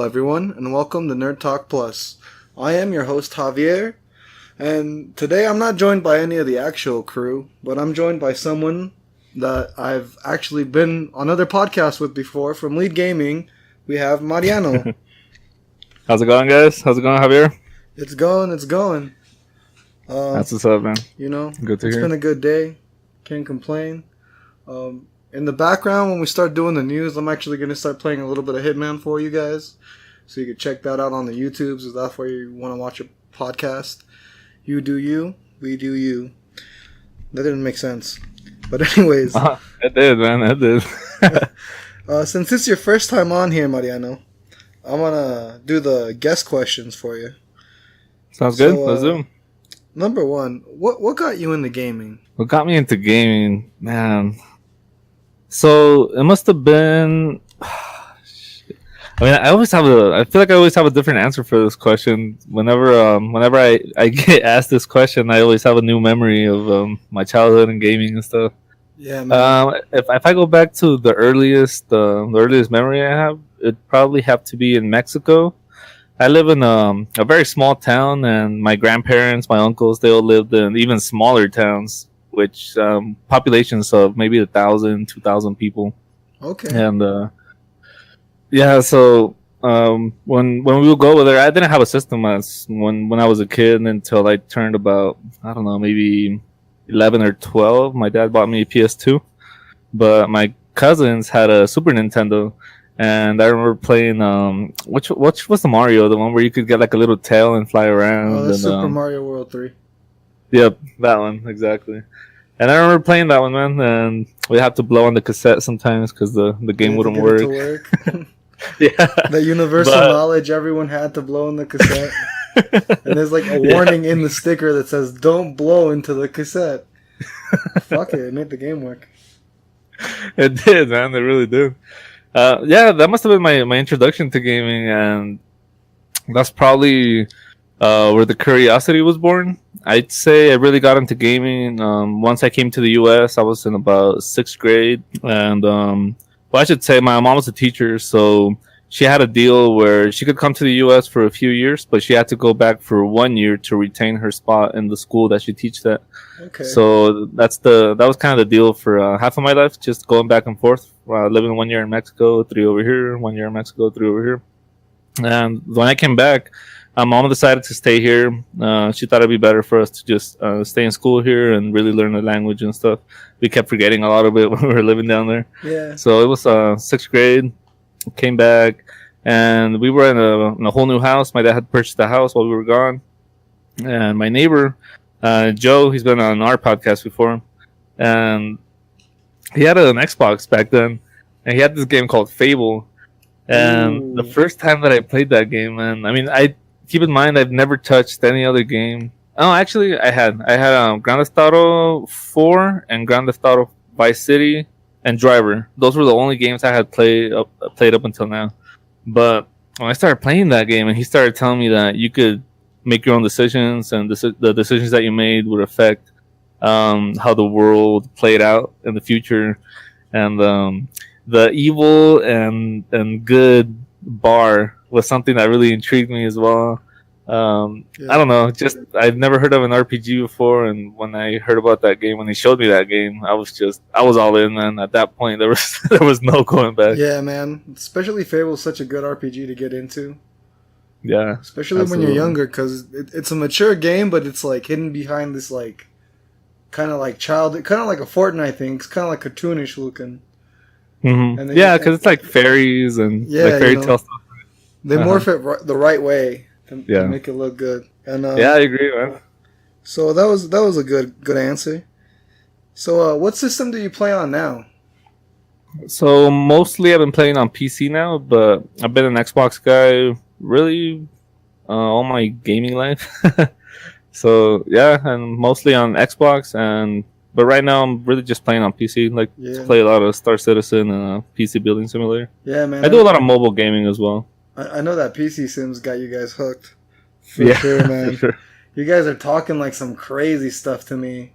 Hello, everyone, and welcome to Nerdtalk Plus. I am your host, Javier, and today I'm not joined by any of the actual crew, but I'm joined by someone that I've actually been on other podcasts with before. From Lead Gaming, we have Mariano. How's it going, guys? How's it going, Javier? It's going. That's what's up, man. You know, Good to it's hear. been a good day. Can't complain. In the background, when we start doing the news, I'm actually going to start playing a little bit of Hitman for you guys. So you can check that out on the YouTubes if that's where you want to watch a podcast. You do you, we do you. That didn't make sense. But anyways. It did, man. It did. Since it's your first time on here, Mariano, I'm going to do the guest questions for you. Sounds good. Let's do them. Number one, what got you into gaming? What got me into gaming, man? So it must have been. I mean, I feel like I always have a different answer for this question. Whenever I get asked this question, I always have a new memory of my childhood and gaming and stuff. Yeah, man. If I go back to the earliest memory I have, it'd probably have to be in Mexico. I live in a very small town, and my grandparents, my uncles, they all lived in even smaller towns, which populations of maybe 1,000, 2,000 people. Okay. And yeah, so when we would go over there, I didn't have a system when I was a kid until I turned about, I don't know, maybe 11 or 12. My dad bought me a PS2, but my cousins had a Super Nintendo. And I remember playing which was the Mario, the one where you could get like a little tail and fly around. Oh, that's Super Mario World 3. Yep, that one exactly. And I remember playing that one, man. And we had to blow on the cassette sometimes because the game wouldn't work. Yeah, the universal knowledge everyone had to blow in the cassette. And there's like a warning in the sticker that says "Don't blow into the cassette." Fuck it made the game work. It did, man. It really did. Yeah, that must have been my introduction to gaming, and that's probably where the curiosity was born. I'd say I really got into gaming once I came to the U.S. I was in about 6th grade, and well, I should say my mom was a teacher, so she had a deal where she could come to the U.S. for a few years, but she had to go back for 1 year to retain her spot in the school that she teaches at. Okay. So that was kind of the deal for half of my life, just going back and forth, living 1 year in Mexico, 3 over here, 1 year in Mexico, 3 over here. And when I came back, mom decided to stay here. She thought it'd be better for us to just stay in school here and really learn the language and stuff. We kept forgetting a lot of it when we were living down there. Yeah. So it was 6th grade. Came back, and we were in a whole new house. My dad had purchased a house while we were gone, and my neighbor, Joe, he's been on our podcast before, and he had an Xbox back then, and he had this game called Fable. And the first time that I played that game, man, I mean, I keep in mind I've never touched any other game. Oh, actually, I had Grand Theft Auto 4 and Grand Theft Auto Vice City and Driver. Those were the only games I had played up until now. But when I started playing that game, and he started telling me that you could make your own decisions, and the decisions that you made would affect how the world played out in the future, and the evil and good bar was something that really intrigued me as well. I don't know, just I've never heard of an RPG before, and when I heard about that game, when he showed me that game, I was all in, man. At that point, there was no going back. Yeah, man. Especially Fable is such a good RPG to get into. Yeah, especially when you're younger, because it's a mature game, but it's like hidden behind this like kind of like kind of like a Fortnite thing. It's kind of like cartoonish looking. Mm-hmm. Yeah, because it's like fairies and like fairy tale stuff. They morph it the right way. To make it look good. And yeah, I agree, man. So that was a good answer. So what system do you play on now? So mostly I've been playing on PC now, but I've been an Xbox guy really all my gaming life. So yeah, and mostly on Xbox, but right now I'm really just playing on PC. Like play a lot of Star Citizen and PC Building Simulator. Yeah, man. I do a lot of mobile gaming as well. I know that PC Sims got you guys hooked. For sure, man. For sure. You guys are talking like some crazy stuff to me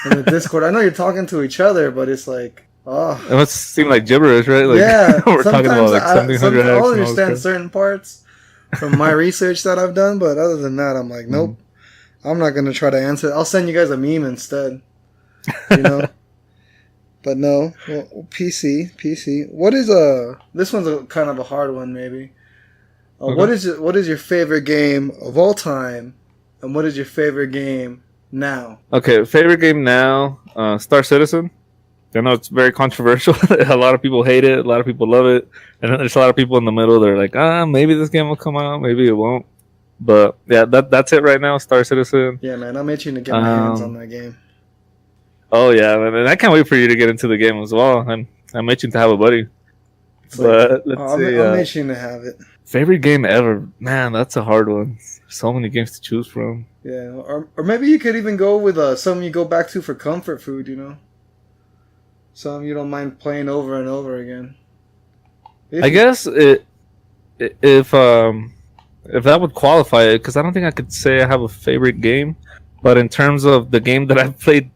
in the Discord. I know you're talking to each other, but it's like Oh, It must seem like gibberish, right? Like yeah. we're talking about like 1700 I'll X. and all understand this certain parts from my research that I've done, but other than that, I'm like, crap. nope. I'm not gonna try to answer. I'll send you guys a meme instead. You know. But no, well, PC. What is This one's a kind of a hard one, maybe. Okay. What is your favorite game of all time, and what is your favorite game now? Okay, favorite game now, Star Citizen. I know it's very controversial. A lot of people hate it. A lot of people love it. And then there's a lot of people in the middle. They're like, maybe this game will come out. Maybe it won't. But yeah, that's it right now. Star Citizen. Yeah, man, I'm itching to get my hands on that game. Oh yeah, and I can't wait for you to get into the game as well. I'm itching to have a buddy. It's But let's see. I'm itching to have it. Favorite game ever? Man, that's a hard one. So many games to choose from. Yeah, or maybe you could even go with something you go back to for comfort food. You know, something you don't mind playing over and over again. I guess if that would qualify it, because I don't think I could say I have a favorite game. But in terms of the game that I've played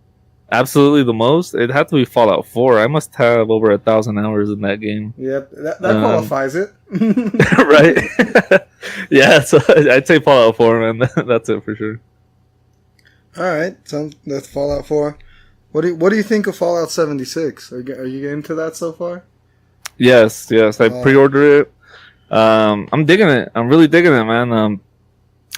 absolutely the most, it had to be Fallout 4. I must have over 1,000 hours in that game. Yep, that qualifies it. Right? Yeah, so I'd say Fallout 4, man. That's it for sure. All right, so that's Fallout 4. What do you think of Fallout 76? Are you into that so far? Yes. I pre-ordered it. I'm digging it. I'm really digging it, man.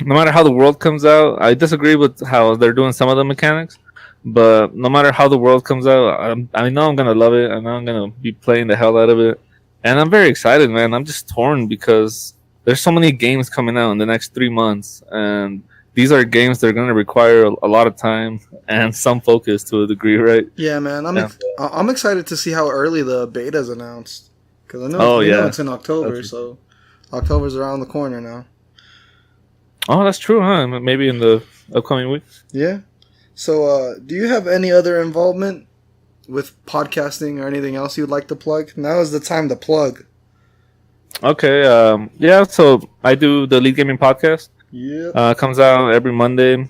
No matter how the world comes out, I disagree with how they're doing some of the mechanics. But no matter how the world comes out, I know I'm gonna love it. I know I'm gonna be playing the hell out of it, and I'm very excited, man. I'm just torn because there's so many games coming out in the next 3 months, and these are games that are gonna require a lot of time and some focus to a degree, right? Yeah, man. I'm excited to see how early the beta's announced because I know, know it's in October, so October's around the corner now. Oh, that's true, huh? Maybe in the upcoming week. Yeah. So, do you have any other involvement with podcasting or anything else you'd like to plug? Now is the time to plug. Okay. Yeah. So I do the Lead Gaming Podcast. Yeah. Comes out every Monday.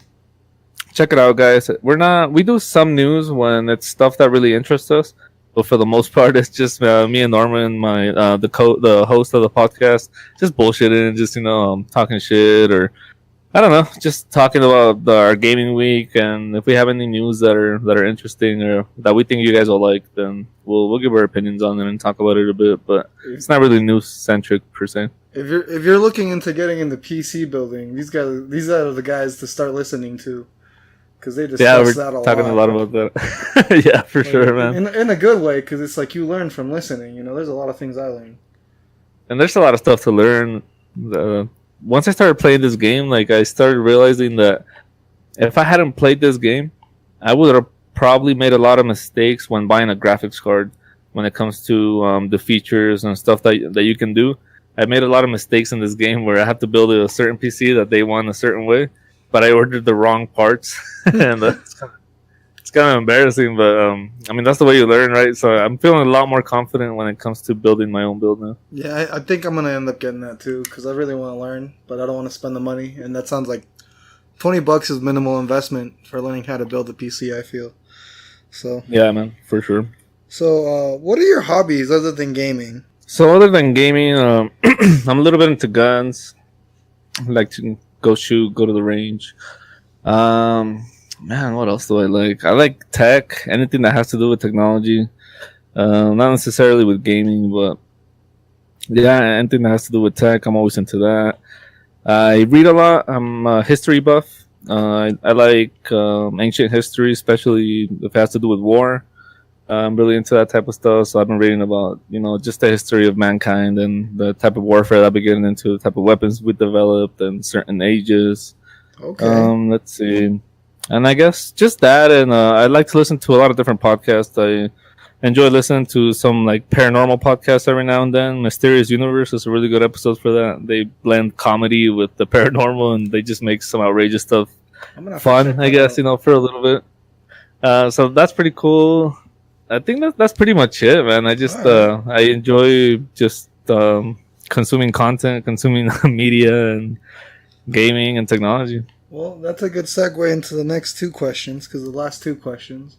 Check it out, guys. We do some news when it's stuff that really interests us, but for the most part, it's just me and Norman, the host of the podcast, just bullshitting, just talking shit or. I don't know, just talking about our gaming week, and if we have any news that are interesting or that we think you guys will like, then we'll give our opinions on it and talk about it a bit. But it's not really news centric per se. If you're looking into getting into PC building, these are the guys to start listening to because they discuss that a lot. Yeah, we're talking a lot about that. Yeah, for sure, man. In a good way, because it's like you learn from listening. There's a lot of things I learned, and there's a lot of stuff to learn. Once I started playing this game, like I started realizing that if I hadn't played this game, I would have probably made a lot of mistakes when buying a graphics card when it comes to the features and stuff that you can do. I made a lot of mistakes in this game where I had to build a certain PC that they want a certain way, but I ordered the wrong parts, and it's kind of embarrassing. But I mean, that's the way you learn, right? So I'm feeling a lot more confident when it comes to building my own build now. Yeah, I think I'm gonna end up getting that too because I really want to learn, but I don't want to spend the money, and that sounds like $20 is minimal investment for learning how to build a PC. I feel so. Yeah, man, for sure. So, what are your hobbies other than gaming? So other than gaming, I'm a little bit into guns. I like to go shoot, go to the range. Man, what else do I like? I like tech, anything that has to do with technology. Not necessarily with gaming, but yeah, anything that has to do with tech, I'm always into that. I read a lot. I'm a history buff. I like ancient history, especially if it has to do with war. I'm really into that type of stuff, so I've been reading about, just the history of mankind and the type of warfare that we getting into, the type of weapons we developed in certain ages. Okay. Let's see. And I guess just that, and I like to listen to a lot of different podcasts. I enjoy listening to some like paranormal podcasts every now and then. Mysterious Universe is a really good episode for that. They blend comedy with the paranormal, and they just make some outrageous stuff fun, I guess, for a little bit. So that's pretty cool. I think that's pretty much it, man. I just I enjoy just consuming content, consuming media, and gaming and technology. Well, that's a good segue into the next two questions, because the last two questions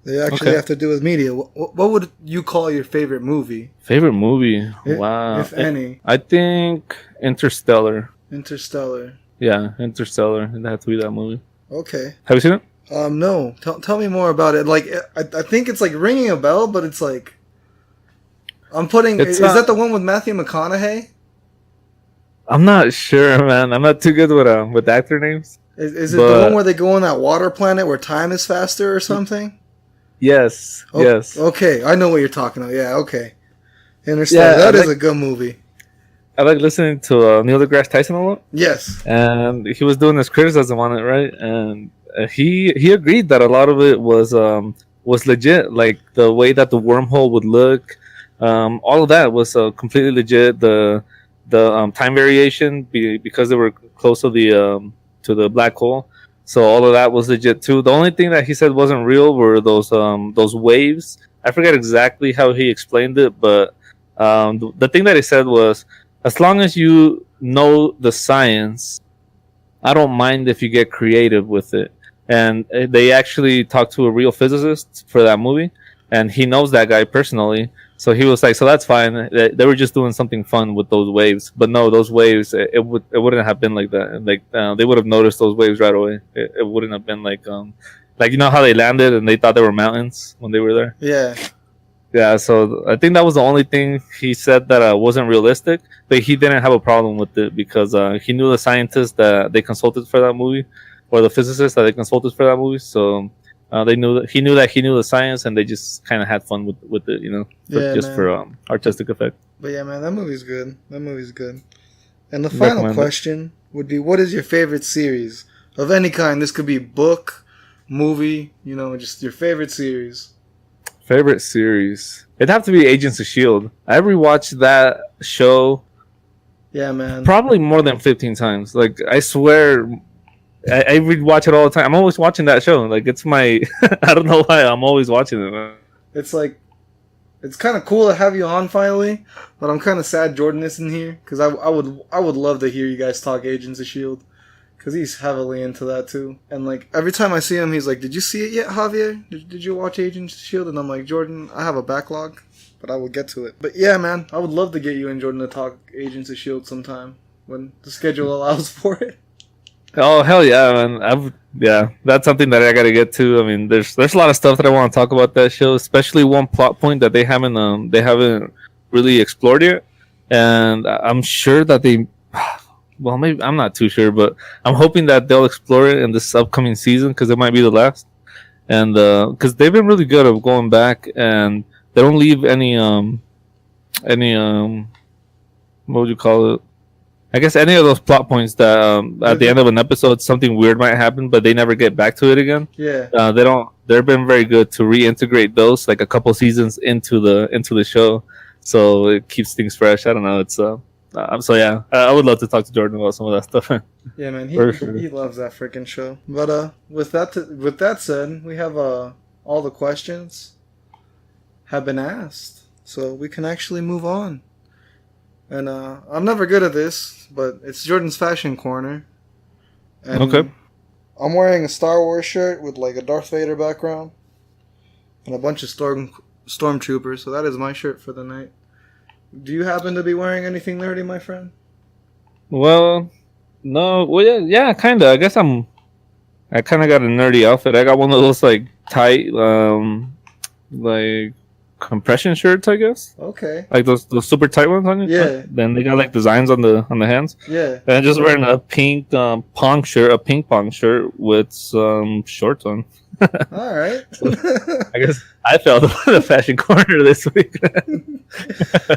They actually have to do with media. What would you call your favorite movie? Favorite movie? Wow. If any. I think Interstellar. Interstellar. Yeah, Interstellar. It had to be that movie. Okay. Have you seen it? No. Tell me more about it. Like, I think it's like ringing a bell, but it's like is that the one with Matthew McConaughey? I'm not sure, man. I'm not too good with actor names. Is it the one where they go on that water planet where time is faster or something? Yes. Yes. Okay, I know what you're talking about. Yeah. Okay. Interstellar. That is a good movie. I like listening to Neil deGrasse Tyson a lot. Yes. And he was doing his criticism on it, right? And he agreed that a lot of it was legit, like the way that the wormhole would look. All of that was completely legit. The time variation because they were close to the black hole, so all of that was legit too. The only thing that he said wasn't real were those waves. I forget exactly how he explained it, but the thing that he said was, as long as you know the science, I don't mind if you get creative with it. And they actually talked to a real physicist for that movie, and he knows that guy personally. So he was like, so that's fine. They were just doing something fun with those waves. But no, those waves, it wouldn't have been like that. Like they would have noticed those waves right away. It wouldn't have been like you know how they landed and they thought they were mountains when they were there? Yeah. Yeah, so I think that was the only thing he said that wasn't realistic. But he didn't have a problem with it because he knew the scientists that they consulted for that movie, or the physicists that they consulted for that movie. So he knew the science, and they just kind of had fun with it, you know, for artistic effect. But yeah, man, that movie's good. And the final question would be, what is your favorite series of any kind? This could be book, movie, you know, just your favorite series. Favorite series? It'd have to be Agents of S.H.I.E.L.D. I rewatched that show. Yeah, man. Probably more than 15 times. Like, I swear, I rewatch it all the time. I'm always watching that show. Like, it's my... I don't know why. I'm always watching it, man. It's like... It's kind of cool to have you on finally, but I'm kind of sad Jordan isn't here, because I would love to hear you guys talk Agents of S.H.I.E.L.D., because he's heavily into that too. And like every time I see him, he's like, "Did you see it yet, Javier? Did you watch Agents of S.H.I.E.L.D.?" And I'm like, "Jordan, I have a backlog, but I will get to it." But yeah, man, I would love to get you and Jordan to talk Agents of S.H.I.E.L.D. sometime when the schedule allows for it. Oh hell yeah, man! That's something that I gotta get to. I mean, there's a lot of stuff that I want to talk about that show, especially one plot point that they haven't really explored yet, and I'm sure that they. Well, maybe I'm not too sure, but I'm hoping that they'll explore it in this upcoming season because it might be the last. And because they've been really good at going back, and they don't leave any what would you call it? I guess any of those plot points that at the end of an episode something weird might happen, but they never get back to it again. Yeah. They don't. They've been very good to reintegrate those like a couple seasons into the show, so it keeps things fresh. I don't know. It's so yeah, I would love to talk to Jordan about some of that stuff. Yeah, man, he loves that freaking show. But with that said, we have all the questions have been asked, so we can actually move on. And I'm never good at this, but it's Jordan's fashion corner. And okay. I'm wearing a Star Wars shirt with like a Darth Vader background and a bunch of stormtroopers. So that is my shirt for the night. Do you happen to be wearing anything nerdy, my friend? Well, no. Well, yeah, kind of. I guess I kind of got a nerdy outfit. I got one of those like tight, like compression shirts, I guess. Okay. Like those super tight ones on you. Yeah. Then they got like designs on the hands. Yeah. And I'm just wearing a pink ping pong shirt with some shorts on. All right. I guess I felt the fashion corner this week.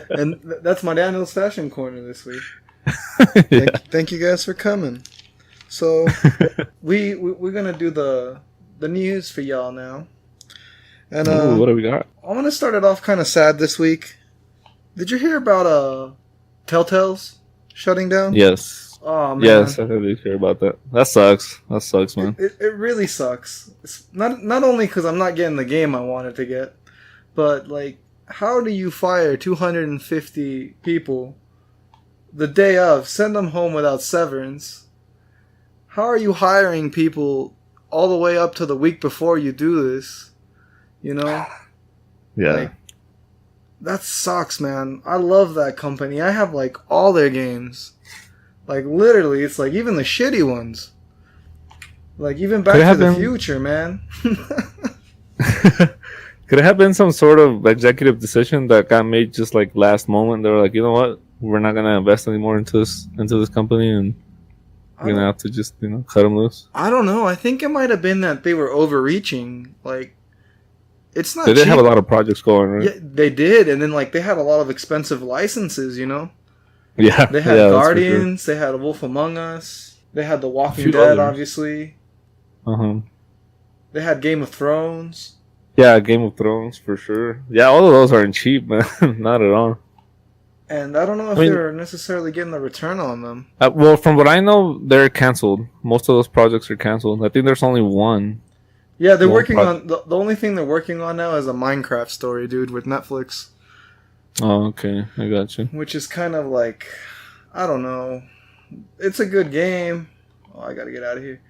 And that's Mariano's fashion corner this week. Yeah. Thank you guys for coming. So we're gonna do the news for y'all now. And ooh, what do we got? I want to start it off kind of sad this week. Did you hear about Telltales shutting down? Yes. Oh man. Yes, I did hear about that. That sucks, man. It really sucks. It's not only because I'm not getting the game I wanted to get, but like, how do you fire 250 people the day of, send them home without severance? How are you hiring people all the way up to the week before you do this? You know? Yeah. Like, that sucks, man. I love that company. I have like all their games. Like literally, it's like even the shitty ones. Like even Back to the Future, man. Could it have been some sort of executive decision that got made just like last moment? They were like, you know what, we're not gonna invest anymore into this company, and we're gonna have to just cut them loose. I don't know. I think it might have been that they were overreaching. Like, it's not. They did have a lot of projects going, right? Yeah, they did, and then like they had a lot of expensive licenses. Yeah, they had Guardians. They had Wolf Among Us. They had The Walking Dead, obviously. They had Game of Thrones. Yeah, Game of Thrones for sure. Yeah, all of those aren't cheap, man. Not at all. And I don't know if they're necessarily getting the return on them. Well, from what I know, they're canceled. Most of those projects are canceled. I think there's only one. Yeah, they're working on... The only thing they're working on now is a Minecraft story, dude, with Netflix. Oh, okay. I got you. Which is kind of like... I don't know. It's a good game. Oh, I gotta get out of here.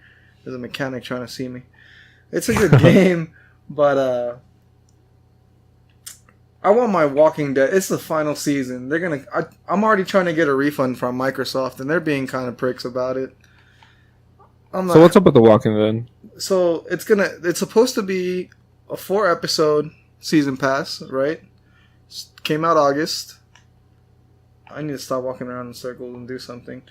There's a mechanic trying to see me. It's a good game, but... I want my Walking Dead. It's the final season. They're gonna. I'm already trying to get a refund from Microsoft, and they're being kind of pricks about it. So what's up with the Walking Dead? So it's supposed to be a 4-episode season pass, right? Came out August. I need to stop walking around in circles and do something.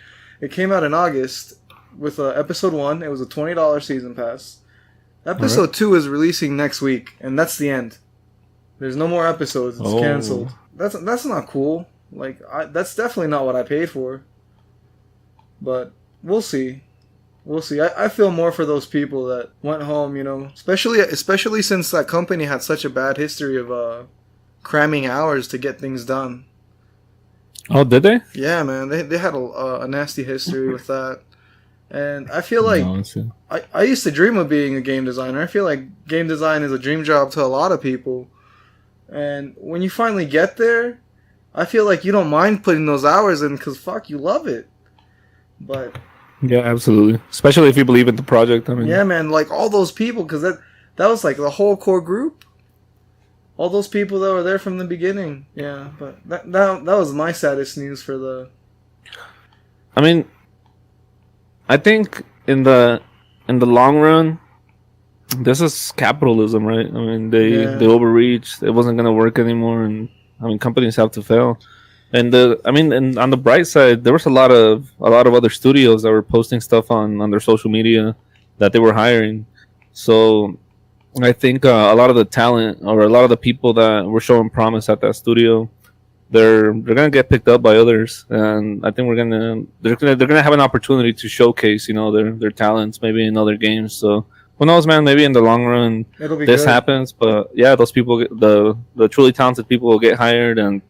It came out in August with episode 1. It was a $20 season pass. Episode 2 is releasing next week, and that's the end. There's no more episodes. It's canceled. That's not cool. Like that's definitely not what I paid for. But we'll see. We'll see. I feel more for those people that went home. Especially since that company had such a bad history of cramming hours to get things done. Oh, did they? Yeah, man. They had a nasty history with that. And I feel like I used to dream of being a game designer. I feel like game design is a dream job to a lot of people. And when you finally get there, I feel like you don't mind putting those hours in because, fuck, you love it. But... Yeah, absolutely. Especially if you believe in the project. Yeah, man, like all those people, because that was like the whole core group. All those people that were there from the beginning. Yeah, but that was my saddest news for the... I think in the long run... This is capitalism, right? They overreached. It wasn't gonna work anymore, and companies have to fail. And and on the bright side, there was a lot of other studios that were posting stuff on their social media that they were hiring. So I think a lot of the talent or a lot of the people that were showing promise at that studio, they're gonna get picked up by others, and I think they're gonna have an opportunity to showcase their talents maybe in other games. So. Who knows, man? Maybe in the long run this happens, but yeah, those people, the truly talented people, will get hired, and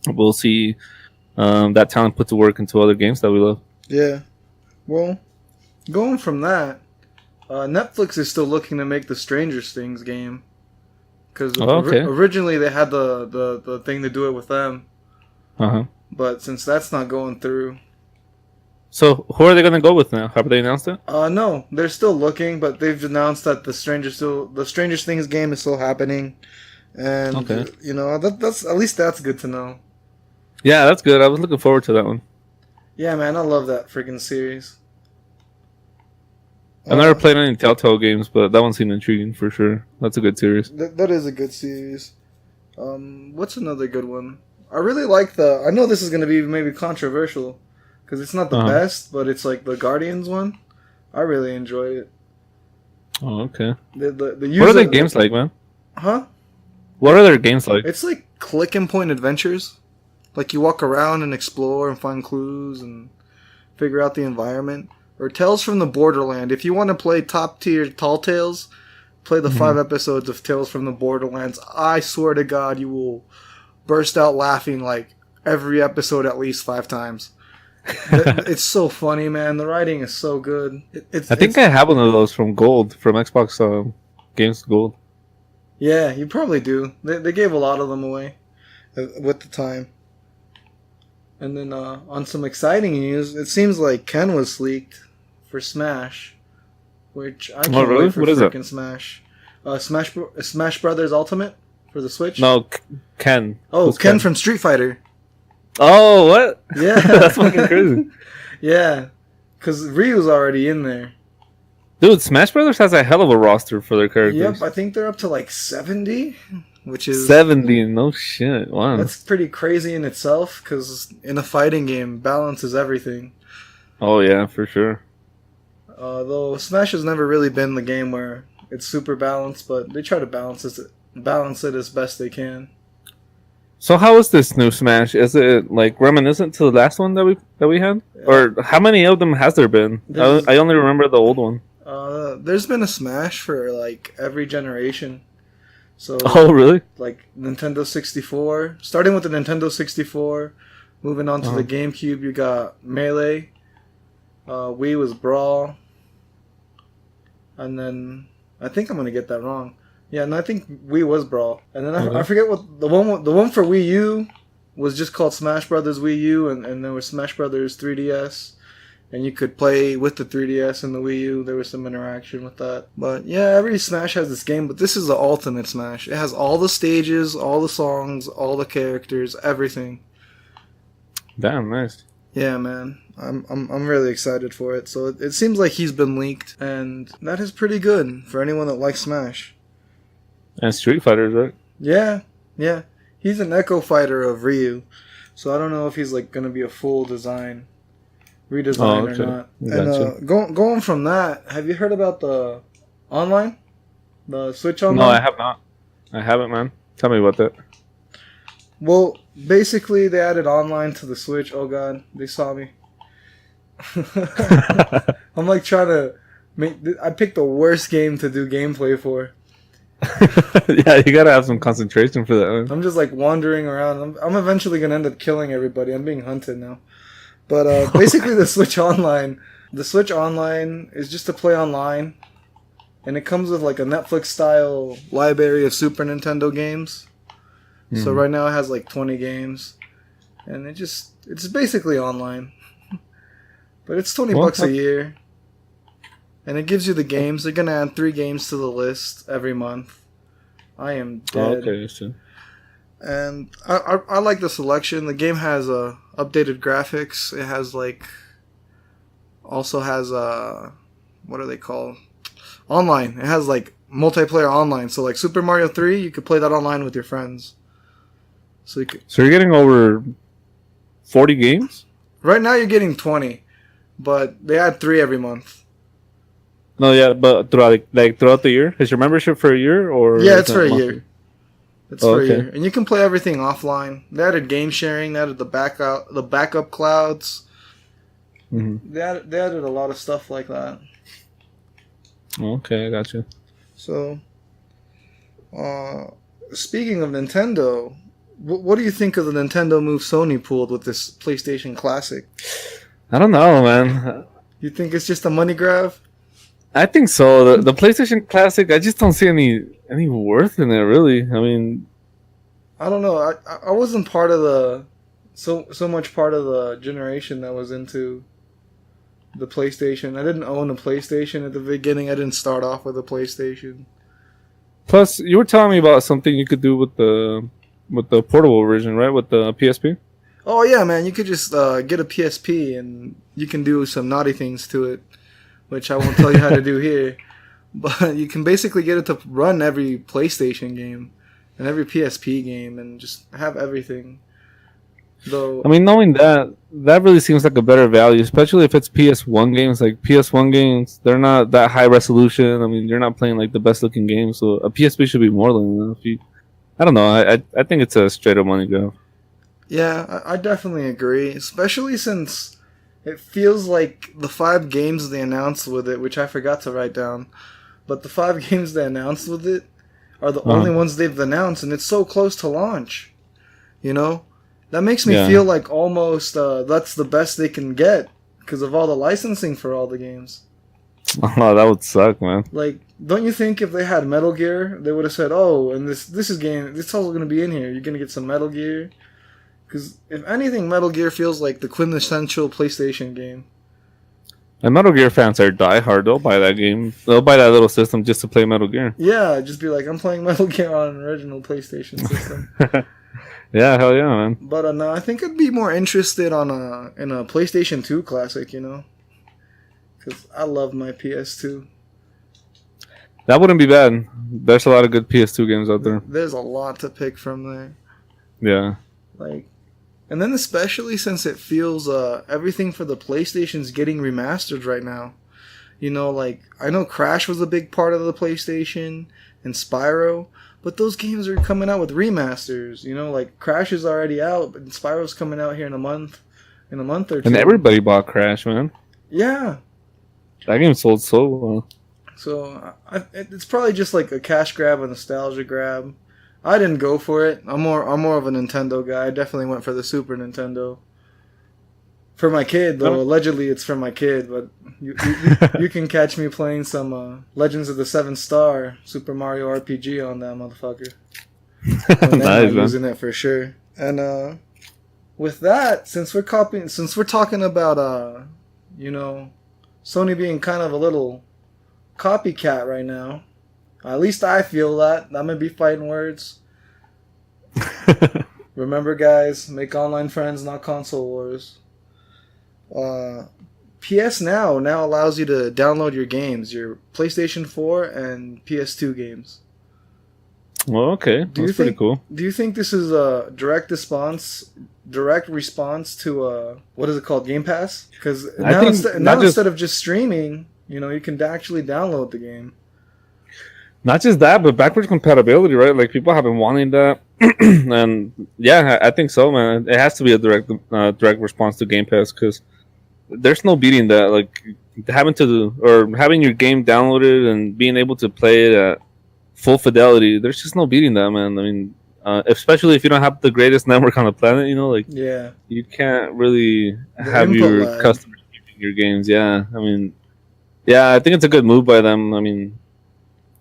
we'll see that talent put to work into other games that we love. Yeah, well, going from that, Netflix is still looking to make the Stranger Things game because originally they had the thing to do it with them, but since that's not going through. So, who are they going to go with now? Have they announced it? No, they're still looking, but they've announced that the Stranger Things game is still happening, and that's at least that's good to know. Yeah, that's good. I was looking forward to that one. Yeah, man, I love that freaking series. I've never played any Telltale games, but that one seemed intriguing for sure. That's a good series. That is a good series. What's another good one? I really like I know this is going to be maybe controversial. Because it's not the best, but it's like the Guardians one. I really enjoyed it. Oh, okay. The what are their games like, man? Huh? What are their games like? It's like click and point adventures. Like you walk around and explore and find clues and figure out the environment. Or Tales from the Borderland. If you want to play top tier Tall Tales, play the 5 episodes of Tales from the Borderlands. I swear to God, you will burst out laughing like every episode at least 5 times. It's so funny, man. The writing is so good. I think I have one of those from Xbox Games Gold. Yeah, you probably do. They gave a lot of them away with the time. And then on some exciting news, it seems like Ken was leaked for Smash, which I can't wait for freaking Smash. Smash Brothers Ultimate for the Switch. No, Ken. Oh, Who's Ken from Street Fighter. Oh, what? Yeah, That's fucking crazy. Yeah, because Ryu's already in there. Dude, Smash Brothers has a hell of a roster for their characters. Yep, I think they're up to like 70, which is 70. No shit. Wow. That's pretty crazy in itself. Because in a fighting game, balance is everything. Oh yeah, for sure. Though Smash has never really been the game where it's super balanced, but they try to balance it as best they can. So how is this new Smash? Is it like reminiscent to the last one that we had, or how many of them has there been? I only remember the old one. There's been a Smash for like every generation. So oh really? Like Nintendo 64, starting with the Nintendo 64, moving on to the GameCube, you got Melee. Wii was Brawl, and then I think I'm gonna get that wrong. Yeah, and I think Wii was Brawl, and then I forget what the one for Wii U was just called Smash Brothers Wii U, and there was Smash Brothers 3DS, and you could play with the 3DS and the Wii U. There was some interaction with that, but yeah, every Smash has this game, but this is the ultimate Smash. It has all the stages, all the songs, all the characters, everything. Damn, nice. Yeah, man. I'm really excited for it. So it seems like he's been leaked, and that is pretty good for anyone that likes Smash. And Street Fighters, right? Yeah. He's an Echo Fighter of Ryu, so I don't know if he's like gonna be a full redesign or not. Gotcha. And going from that, have you heard about the online, the Switch Online? No, I have not. I haven't, man. Tell me about that. Well, basically they added online to the Switch. Oh god, they saw me. I'm like trying to I picked the worst game to do gameplay for. Yeah, you gotta have some concentration for that one. I'm just like wandering around. I'm eventually gonna end up killing everybody. I'm being hunted now. But basically the Switch Online is just to play online, and it comes with like a Netflix style library of Super Nintendo games. So right now it has like 20 games, and it's basically online. But it's $20 a year. And it gives you the games. They're going to add 3 games to the list every month. I am dead. Okay, so. And I like the selection. The game has updated graphics. It has also has what are they called? Online. It has like multiplayer online. So like Super Mario 3, you could play that online with your friends. So you're getting over 40 games? Right now you're getting 20. But they add 3 every month. No, yeah, but throughout the year? Is your membership for a year? Or yeah, it's for a year. It's for a okay. year. And you can play everything offline. They added game sharing. They added the backup clouds. Mm-hmm. They added a lot of stuff like that. Okay, I got you. So, speaking of Nintendo, what do you think of the Nintendo move Sony pulled with this PlayStation Classic? I don't know, man. You think it's just a money grab? I think so. The PlayStation Classic, I just don't see any worth in it, really. I mean, I don't know. I wasn't part of the so much part of the generation that was into the PlayStation. I didn't own a PlayStation at the beginning. I didn't start off with a PlayStation. Plus, you were telling me about something you could do with the portable version, right? With the PSP. Oh yeah, man! You could just get a PSP and you can do some naughty things to it, which I won't tell you how to do here. But you can basically get it to run every PlayStation game and every PSP game and just have everything. Though, I mean, knowing that really seems like a better value, especially if it's PS1 games. Like PS1 games, they're not that high resolution. I mean, you're not playing like the best looking games, so a PSP should be more than enough. I don't know. I think it's a straight up money grab. Yeah, I definitely agree, especially since it feels like the 5 games they announced with it, which I forgot to write down, but the 5 games they announced with it are the only ones they've announced, and it's so close to launch. You know? That makes me feel like almost that's the best they can get because of all the licensing for all the games. Oh, that would suck, man. Like, don't you think if they had Metal Gear, they would have said, "Oh, and this is game. This is also going to be in here. You're going to get some Metal Gear." Because if anything, Metal Gear feels like the quintessential PlayStation game. And Metal Gear fans are diehard. They'll buy that game. They'll buy that little system just to play Metal Gear. Yeah, just be like, I'm playing Metal Gear on an original PlayStation system. Yeah, hell yeah, man. But no, I think I'd be more interested in a PlayStation 2 classic, you know? Because I love my PS2. That wouldn't be bad. There's a lot of good PS2 games out there. There's a lot to pick from there. Yeah. Like, and then especially since it feels everything for the PlayStation's getting remastered right now. You know, like, I know Crash was a big part of the PlayStation and Spyro, but those games are coming out with remasters. You know, like, Crash is already out, but Spyro's coming out here in a month or two. And everybody bought Crash, man. Yeah. That game sold so well. So it's probably just like a cash grab, a nostalgia grab. I didn't go for it. I'm more of a Nintendo guy. I definitely went for the Super Nintendo. For my kid, though. Allegedly, it's for my kid, but you can catch me playing some Legends of the Seven Star Super Mario RPG on that motherfucker. Nice, man. Using it for sure. And with that, since we're talking about you know, Sony being kind of a little copycat right now. At least I feel that. I'm gonna be fighting words. Remember, guys, make online friends, not console wars. PS Now allows you to download your games, your PlayStation 4 and PS2 games. Well, okay. That's pretty cool. Do you think this is a direct response to what is it called, Game Pass? Because now instead of just streaming, you know, you can actually download the game. Not just that, but backwards compatibility, right? Like, people have been wanting that. And yeah, I think so, man. It has to be a direct response to Game Pass, because there's no beating that. Like, having your game downloaded and being able to play it at full fidelity, there's just no beating that, man. I mean, especially if you don't have the greatest network on the planet, you know, like, yeah, you can't really have your customers keeping your games. Yeah, I mean, yeah, I think it's a good move by them. I mean,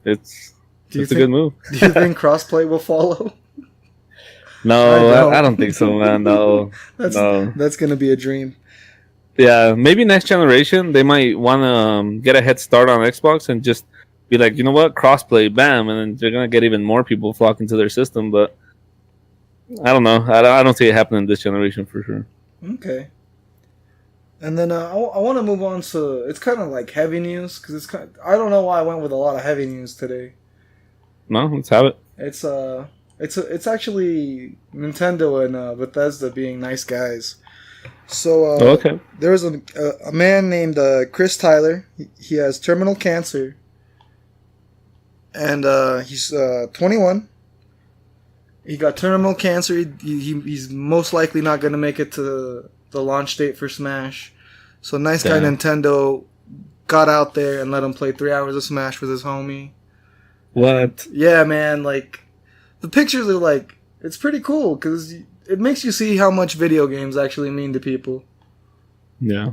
it's a good move. Do you think crossplay will follow? No, I don't think so, man. No, that's gonna be a dream. Yeah, maybe next generation they might want to get a head start on Xbox and just be like, you know what, crossplay, bam, and then they're gonna get even more people flocking to their system. But I don't know. I don't see it happening this generation for sure. Okay. And then I want to move on to, it's kind of like heavy news, because I don't know why I went with a lot of heavy news today. No, let's have it. It's actually Nintendo and Bethesda being nice guys. So okay. There was a man named Chris Tyler. He has terminal cancer, and he's 21. He got terminal cancer. He's most likely not going to make it to the launch date for Smash. So nice guy Nintendo got out there and let him play 3 hours of Smash with his homie. What? Yeah, man. Like, the pictures are like, it's pretty cool because it makes you see how much video games actually mean to people. Yeah.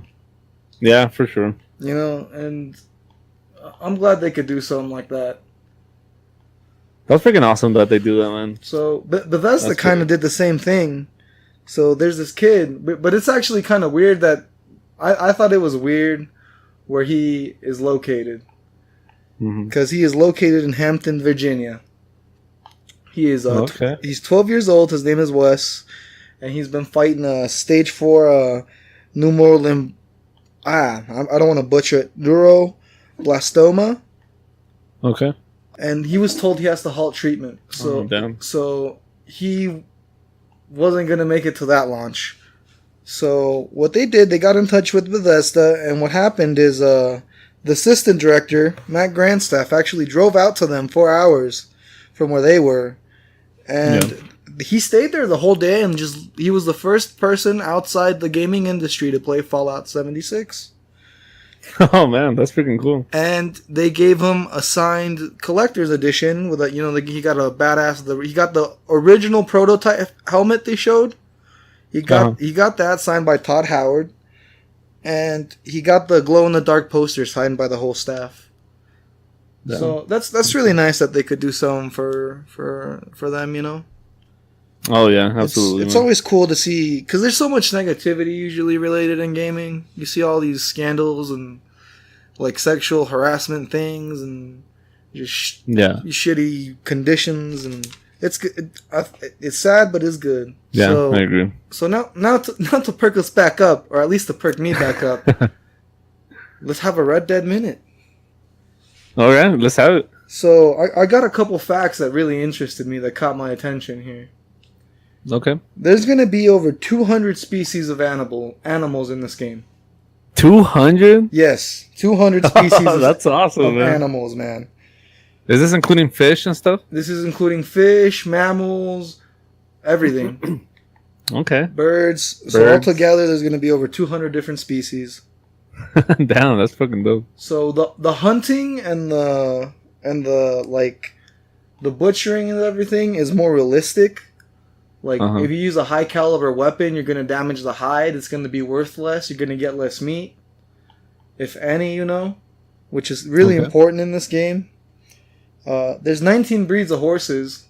Yeah, for sure. You know, and I'm glad they could do something like that. That's freaking awesome that they do that, man. So Bethesda kind of did the same thing. So there's this kid, but it's actually kind of weird that I thought it was weird where he is located. Because he is located in Hampton, Virginia. He is he's 12 years old. His name is Wes, and he's been fighting stage 4 I don't want to butcher it. Neuroblastoma. Okay. And he was told he has to halt treatment. So he wasn't going to make it to that launch. So what they did, they got in touch with Bethesda, and what happened is the assistant director, Matt Grandstaff, actually drove out to them 4 hours from where they were. And he stayed there the whole day, and he was the first person outside the gaming industry to play Fallout 76. Oh man, that's freaking cool. And they gave him a signed collector's edition with he got a badass. He got the original prototype helmet they showed. He got that signed by Todd Howard, and he got the glow in the dark poster signed by the whole staff. Yeah. So that's really nice that they could do something for them, you know. Oh yeah, absolutely. It's always cool to see, because there's so much negativity usually related in gaming. You see all these scandals and like sexual harassment things and just shitty conditions, and it's good. It's sad, but it's good. Yeah, so, I agree. So now to perk us back up, or at least to perk me back up, let's have a Red Dead minute. All right, let's have it. So I got a couple facts that really interested me that caught my attention here. Okay. There's going to be over 200 species of animals in this game. 200? Yes, 200 species That's awesome, of man. animals, man. Is this including fish and stuff? This is including fish, mammals, everything. Okay. Birds. So altogether, there's going to be over 200 different species. Damn, that's fucking dope. So the hunting and the like the butchering and everything is more realistic. Like if you use a high caliber weapon, you're going to damage the hide. It's going to be worth less. You're going to get less meat, if any, you know, which is really important in this game. There's 19 breeds of horses.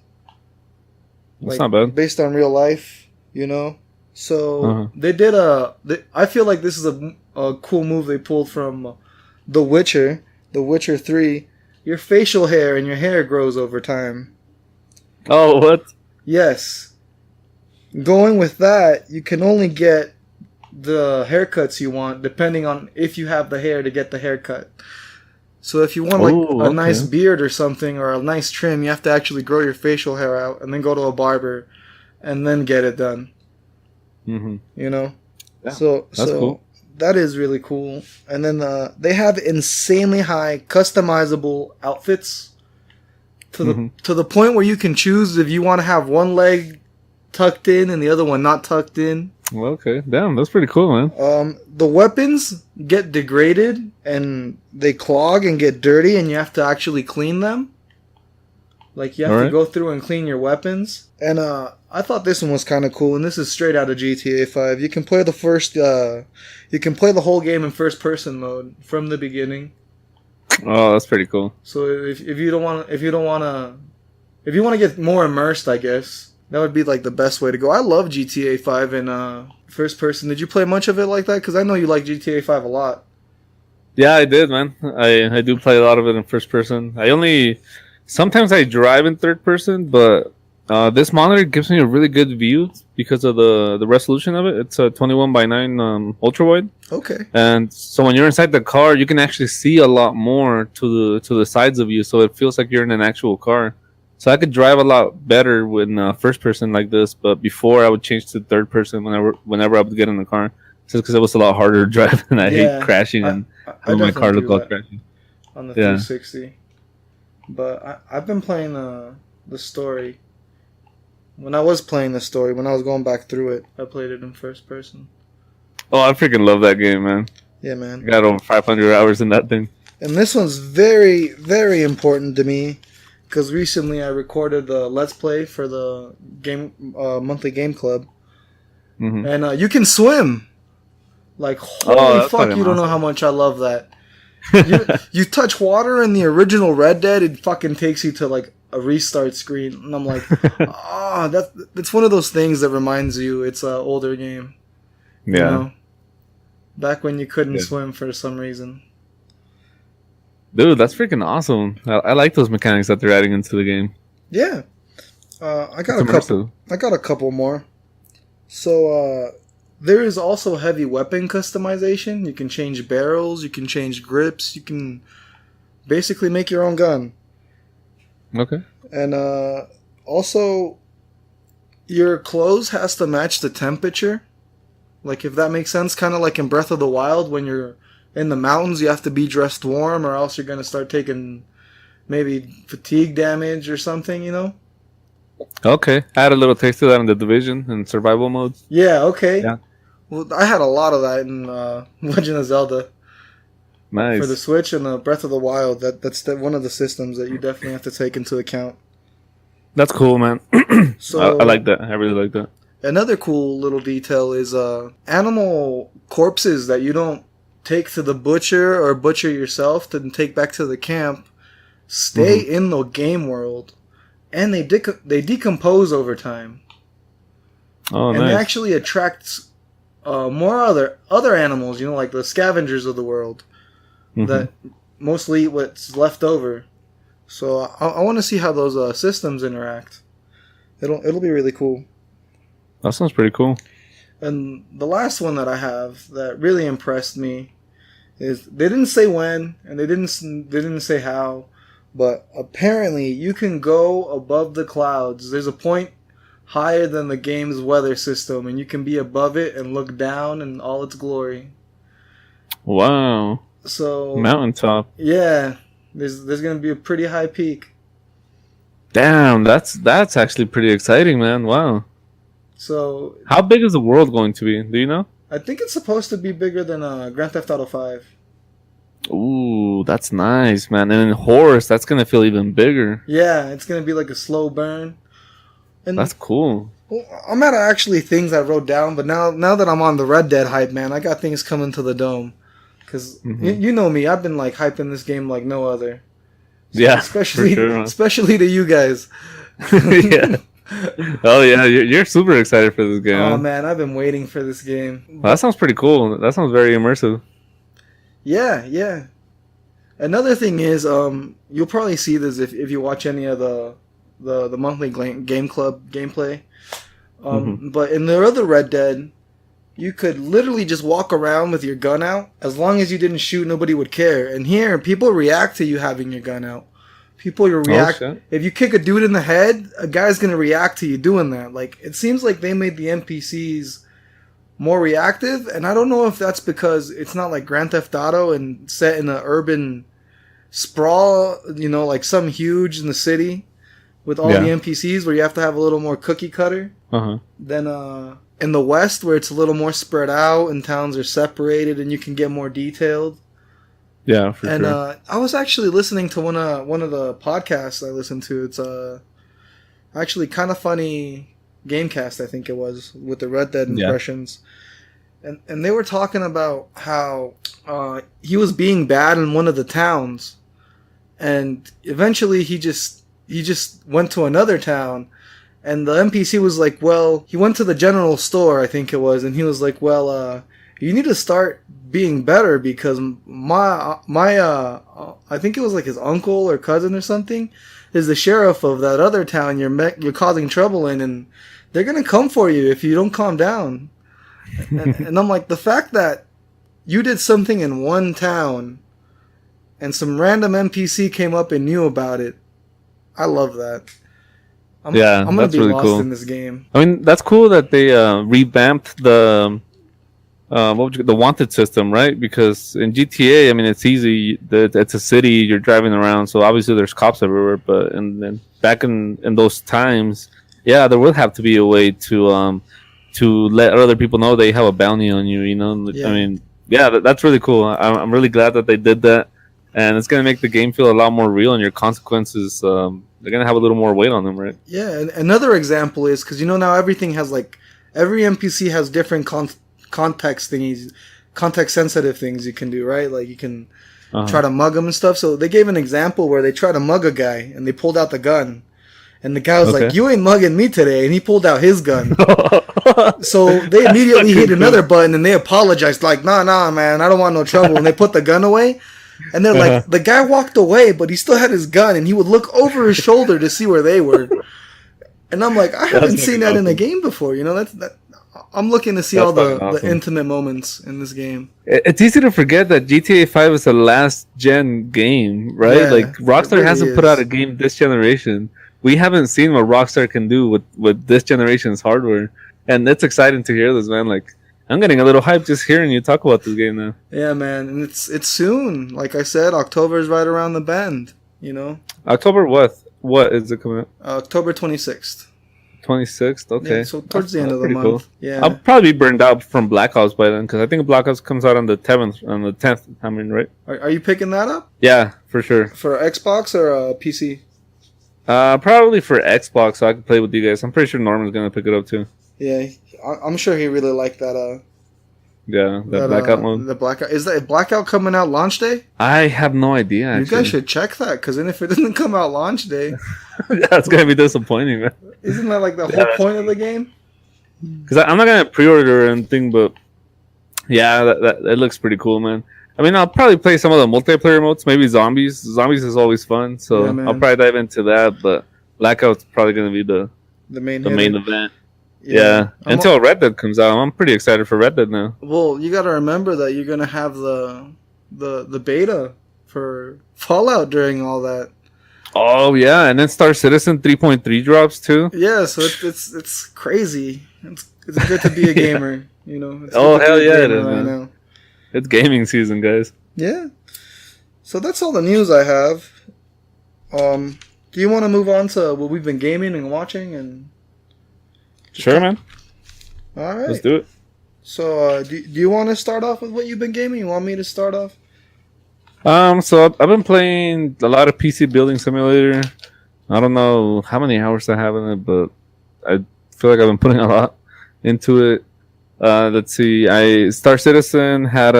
That's not bad. Based on real life, you know. So they did I feel like this is a cool move they pulled from The Witcher 3. Your facial hair and your hair grows over time. Oh, what? Yes. Going with that, you can only get the haircuts you want depending on if you have the hair to get the haircut. So if you want a nice beard or something, or a nice trim, you have to actually grow your facial hair out and then go to a barber and then get it done. Mm-hmm. You know? Yeah, so cool. That is really cool. And then they have insanely high customizable outfits to the point where you can choose if you want to have one leg tucked in and the other one not tucked in. Well, okay. Damn, that's pretty cool, man. The weapons get degraded and they clog and get dirty, and you have to actually clean them. Like, you have to go through and clean your weapons. And I thought this one was kind of cool, and this is straight out of GTA 5. You can play you can play the whole game in first person mode from the beginning. Oh, that's pretty cool. So if you want to get more immersed, I guess that would be like the best way to go. I love GTA 5 in first person. Did you play much of it like that? Because I know you like GTA 5 a lot. Yeah, I did, man. I do play a lot of it in first person. Sometimes I drive in third person, but this monitor gives me a really good view because of the resolution of it. It's a 21:9 ultra wide. Okay. And so when you're inside the car, you can actually see a lot more to the sides of you, so it feels like you're in an actual car. So I could drive a lot better when first person like this, but before I would change to third person whenever I would get in the car, just because it was a lot harder to drive, and I hate crashing and my car look like crashing. On the 360. But I've been playing the story. When I was playing the story, when I was going back through it, I played it in first person. Oh, I freaking love that game, man. Yeah, man. I got over 500 hours in that thing. And this one's very, very important to me, because recently I recorded the Let's Play for the game monthly game club. Mm-hmm. And you can swim. Like, holy fuck, you don't know how much I love that. You touch water in the original Red Dead, it fucking takes you to like a restart screen, and I'm like, that's one of those things that reminds you it's an older game. Yeah. You know? Back when you couldn't swim for some reason. Dude, that's freaking awesome. I like those mechanics that they're adding into the game. Yeah. I got a couple more. So there is also heavy weapon customization. You can change barrels, you can change grips, you can basically make your own gun. Okay. And also, your clothes has to match the temperature. Like, if that makes sense, kind of like in Breath of the Wild, when you're in the mountains, you have to be dressed warm, or else you're going to start taking maybe fatigue damage or something, you know? Okay. I had a little taste of that in The Division and survival modes. Yeah, okay. Yeah. Well, I had a lot of that in Legend of Zelda. Nice. For the Switch and Breath of the Wild, that's one of the systems that you definitely have to take into account. That's cool, man. So I like that. I really like that. Another cool little detail is animal corpses that you don't take to the butcher or butcher yourself to take back to the camp stay in the game world, and they decompose over time. Oh, and nice. it actually attracts more other animals. You know, like the scavengers of the world that mostly eat what's left over. So I want to see how those systems interact. It'll be really cool. That sounds pretty cool. And the last one that I have that really impressed me is they didn't say when and they didn't say how, but apparently you can go above the clouds. There's a point higher than the game's weather system, and you can be above it and look down in all its glory. Wow. So Mountaintop. yeah, there's gonna be a pretty high peak. Damn, that's actually pretty exciting, man. Wow. So How big is the world going to be? Do you know? I think it's supposed to be bigger than Grand Theft Auto 5. Ooh, that's nice, man. And in Horse, that's gonna feel even bigger. Yeah, it's gonna be like a slow burn. And That's cool. well, I'm out of actually things I wrote down, but now that I'm on the Red Dead hype, man, I got things coming to the dome. Because you know me, I've been like hyping this game like no other. Yeah, especially for sure, especially to you guys. yeah. Oh yeah, you're super excited for this game. Oh Huh? man, I've been waiting for this game. Well, that sounds pretty cool. That sounds very immersive. Yeah. Another thing is, you'll probably see this if you watch any of the monthly game club gameplay. But in the other Red Dead, you could literally just walk around with your gun out. As long as you didn't shoot, nobody would care. And here, people react to you having your gun out. People react. Oh, shit. If you kick a dude in the head, a guy's gonna react to you doing that. Like, it seems like they made the NPCs more reactive, and I don't know if that's because it's not like Grand Theft Auto and set in an urban sprawl, you know, like some huge in the city with all the NPCs where you have to have a little more cookie cutter than in the West where it's a little more spread out and towns are separated and you can get more detailed. Yeah, for and sure. I was actually listening to one of the podcasts I listened to. It's actually kind of funny Gamecast, I think it was, with the Red Dead impressions. And they were talking about how he was being bad in one of the towns, and eventually he just went to another town, and the NPC was like, well, he went to the general store, I think it was, and he was like, well, you need to start being better because my I think it was like his uncle or cousin or something is the sheriff of that other town you're causing trouble in, and they're gonna come for you if you don't calm down. And I'm like, the fact that you did something in one town and some random NPC came up and knew about it, I love that. I'm gonna be really lost cool in this game. I mean, that's cool that they revamped the the wanted system, right? Because in GTA, I mean, it's easy. It's a city, you're driving around, so obviously there's cops everywhere. But then back in those times, yeah, there would have to be a way to let other people know they have a bounty on you. You know, Yeah. I mean, yeah, that's really cool. I'm really glad that they did that, and it's gonna make the game feel a lot more real, and your consequences they're gonna have a little more weight on them, right? Yeah, and another example is because now everything has like every NPC has different context thingies, context sensitive things you can do, right? Like you can try to mug them and stuff. So they gave an example where they tried to mug a guy and they pulled out the gun, and the guy was like, "You ain't mugging me today," and he pulled out his gun. So they immediately hit another button and they apologized, like, "Nah, man, I don't want no trouble," and they put the gun away. And they're like, the guy walked away, but he still had his gun, and he would look over his shoulder to see where they were. And I'm like, I haven't seen that in a game before. I'm looking to see all the intimate moments in this game. It's easy to forget that GTA 5 is a last gen game, right? Yeah, like Rockstar really hasn't put out a game this generation. We haven't seen what Rockstar can do with this generation's hardware, and it's exciting to hear this, man. Like, I'm getting a little hyped just hearing you talk about this game now. Yeah, man, and it's soon. Like I said, October is right around the bend. October what? What is it coming out? October 26th. 26th. Okay, Yeah, so towards the end of the month. Cool. Yeah, I'll probably be burned out from Black Ops by then because I think Black Ops comes out on the 10th. I mean, right? Are you picking that up Yeah, for sure. for Xbox or PC? Probably for Xbox, so I can play with you guys. I'm pretty sure Norman's gonna pick it up too. Yeah, I'm sure he really liked that. Yeah, that Blackout mode. The Blackout, is that Blackout coming out launch day? I have no idea. Actually. You guys should check that, because then if it doesn't come out launch day, yeah, it's gonna be disappointing, man. isn't that like the whole point of the game? Because I'm not gonna pre-order or anything, but yeah, that looks pretty cool, man. I mean, I'll probably play some of the multiplayer modes. Maybe zombies. Zombies is always fun, so Yeah, man. I'll probably dive into that. But Blackout's probably gonna be the main event. Yeah. Until Red Dead comes out, I'm pretty excited for Red Dead now. Well, you got to remember that you're gonna have the beta for Fallout during all that. Oh yeah, and then Star Citizen 3.3 drops too. Yeah, so it's crazy. It's good to be a gamer, you know. It's Oh hell yeah, it is, right man. now. It's gaming season, guys. Yeah. So that's all the news I have. Do you want to move on to what we've been gaming and watching and? Sure, man. All right. Let's do it. So, do you want to start off with what you've been gaming? You want me to start off? So I've been playing a lot of PC Building Simulator. I don't know how many hours I have in it, but I feel like I've been putting a lot into it. Let's see. Star Citizen had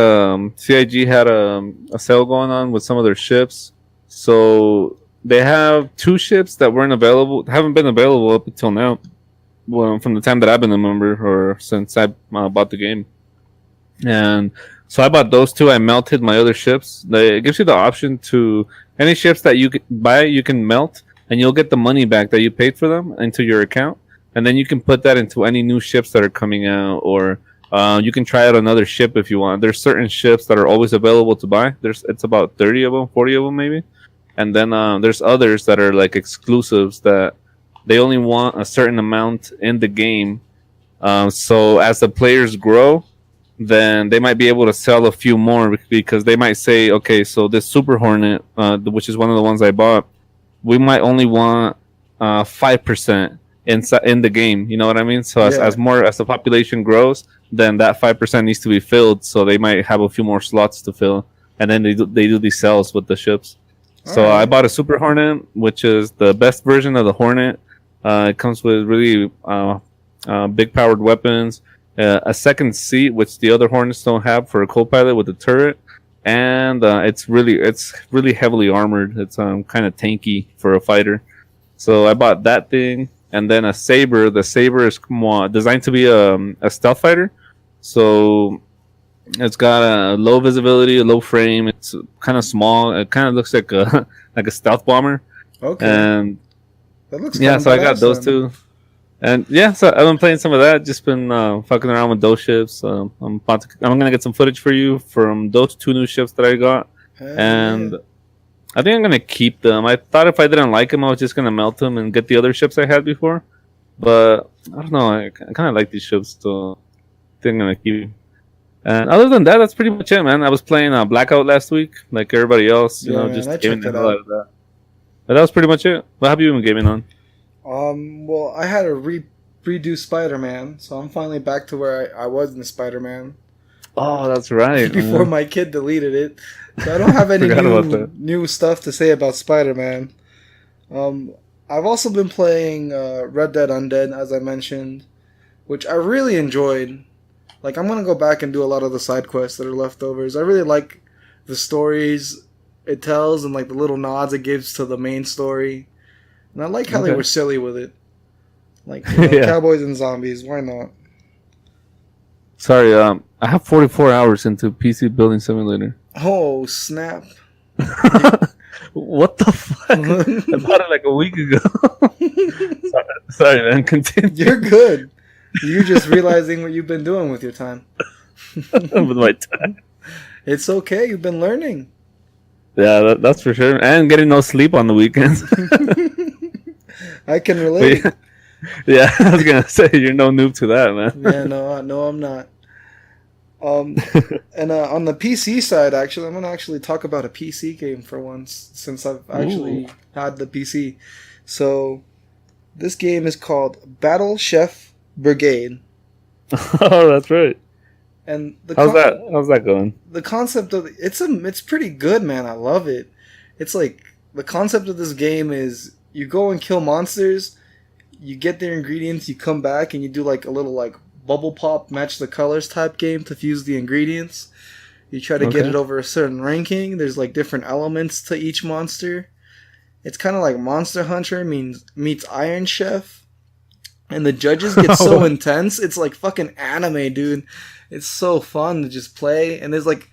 CIG had a sale going on with some of their ships. So they have 2 ships that haven't been available up until now. Well, from the time that I've been a member or since I bought the game. And so I bought those 2. I melted my other ships. It gives you the option to any ships that you buy, you can melt, and you'll get the money back that you paid for them into your account. And then you can put that into any new ships that are coming out, or you can try out another ship if you want. There's certain ships that are always available to buy. It's about 30 of them, 40 of them maybe. And then there's others that are like exclusives that they only want a certain amount in the game. So as the players grow, then they might be able to sell a few more because they might say, okay, so this Super Hornet, which is one of the ones I bought, we might only want 5% in the game. You know what I mean? So as the population grows, then that 5% needs to be filled. So they might have a few more slots to fill, and then they do these sales with the ships. So I bought a Super Hornet, which is the best version of the Hornet. It comes with really big powered weapons, a second seat, which the other Hornets don't have, for a co-pilot with a turret, and it's really heavily armored. It's kind of tanky for a fighter. So I bought that thing, and then a Saber. The Saber is more designed to be a stealth fighter, so it's got a low visibility, a low frame. It's kind of small. It kind of looks like a stealth bomber. Okay. And that looks so I got those 2. And yeah, so I've been playing some of that. Just been fucking around with those ships. I'm gonna get some footage for you from those 2 new ships that I got, and I think I'm gonna keep them. I thought if I didn't like them, I was just gonna melt them and get the other ships I had before. But I don't know. I kind of like these ships, so I think I'm gonna keep them. And other than that, that's pretty much it, man. I was playing Blackout last week, like everybody else. You know, just gaming the hell out of that. But that was pretty much it. What have you been gaming on? Well, I had to redo Spider-Man, so I'm finally back to where I was in Spider-Man. Oh, that's right. Before my kid deleted it. So I don't have any new stuff to say about Spider-Man. I've also been playing Red Dead Undead, as I mentioned, which I really enjoyed. Like, I'm going to go back and do a lot of the side quests that are leftovers. I really like the stories it tells and like the little nods it gives to the main story. And I like how they were silly with it. Like, cowboys and zombies, why not? Sorry, I have 44 hours into PC Building Simulator. Oh, snap. What the fuck? I bought it like a week ago. Sorry, man, continue. You're good. You're just realizing what you've been doing with your time. With my time. It's okay, you've been learning. Yeah, that's for sure. And getting no sleep on the weekends. I can relate. Yeah, I was gonna say you're no noob to that, man. Yeah, no, I'm not. And on the PC side, actually, I'm gonna actually talk about a PC game for once, since I've actually had the PC. So, this game is called Battle Chef Brigade. Oh, that's right. And how's that going? The concept of it's pretty good, man. I love it. It's like the concept of this game is you go and kill monsters, you get their ingredients, you come back and you do like a little like bubble pop match the colors type game to fuse the ingredients. You try to get it over a certain ranking. There's like different elements to each monster. It's kind of like Monster Hunter meets Iron Chef. and the judges get so intense. It's like fucking anime, dude. It's so fun to just play, and there's like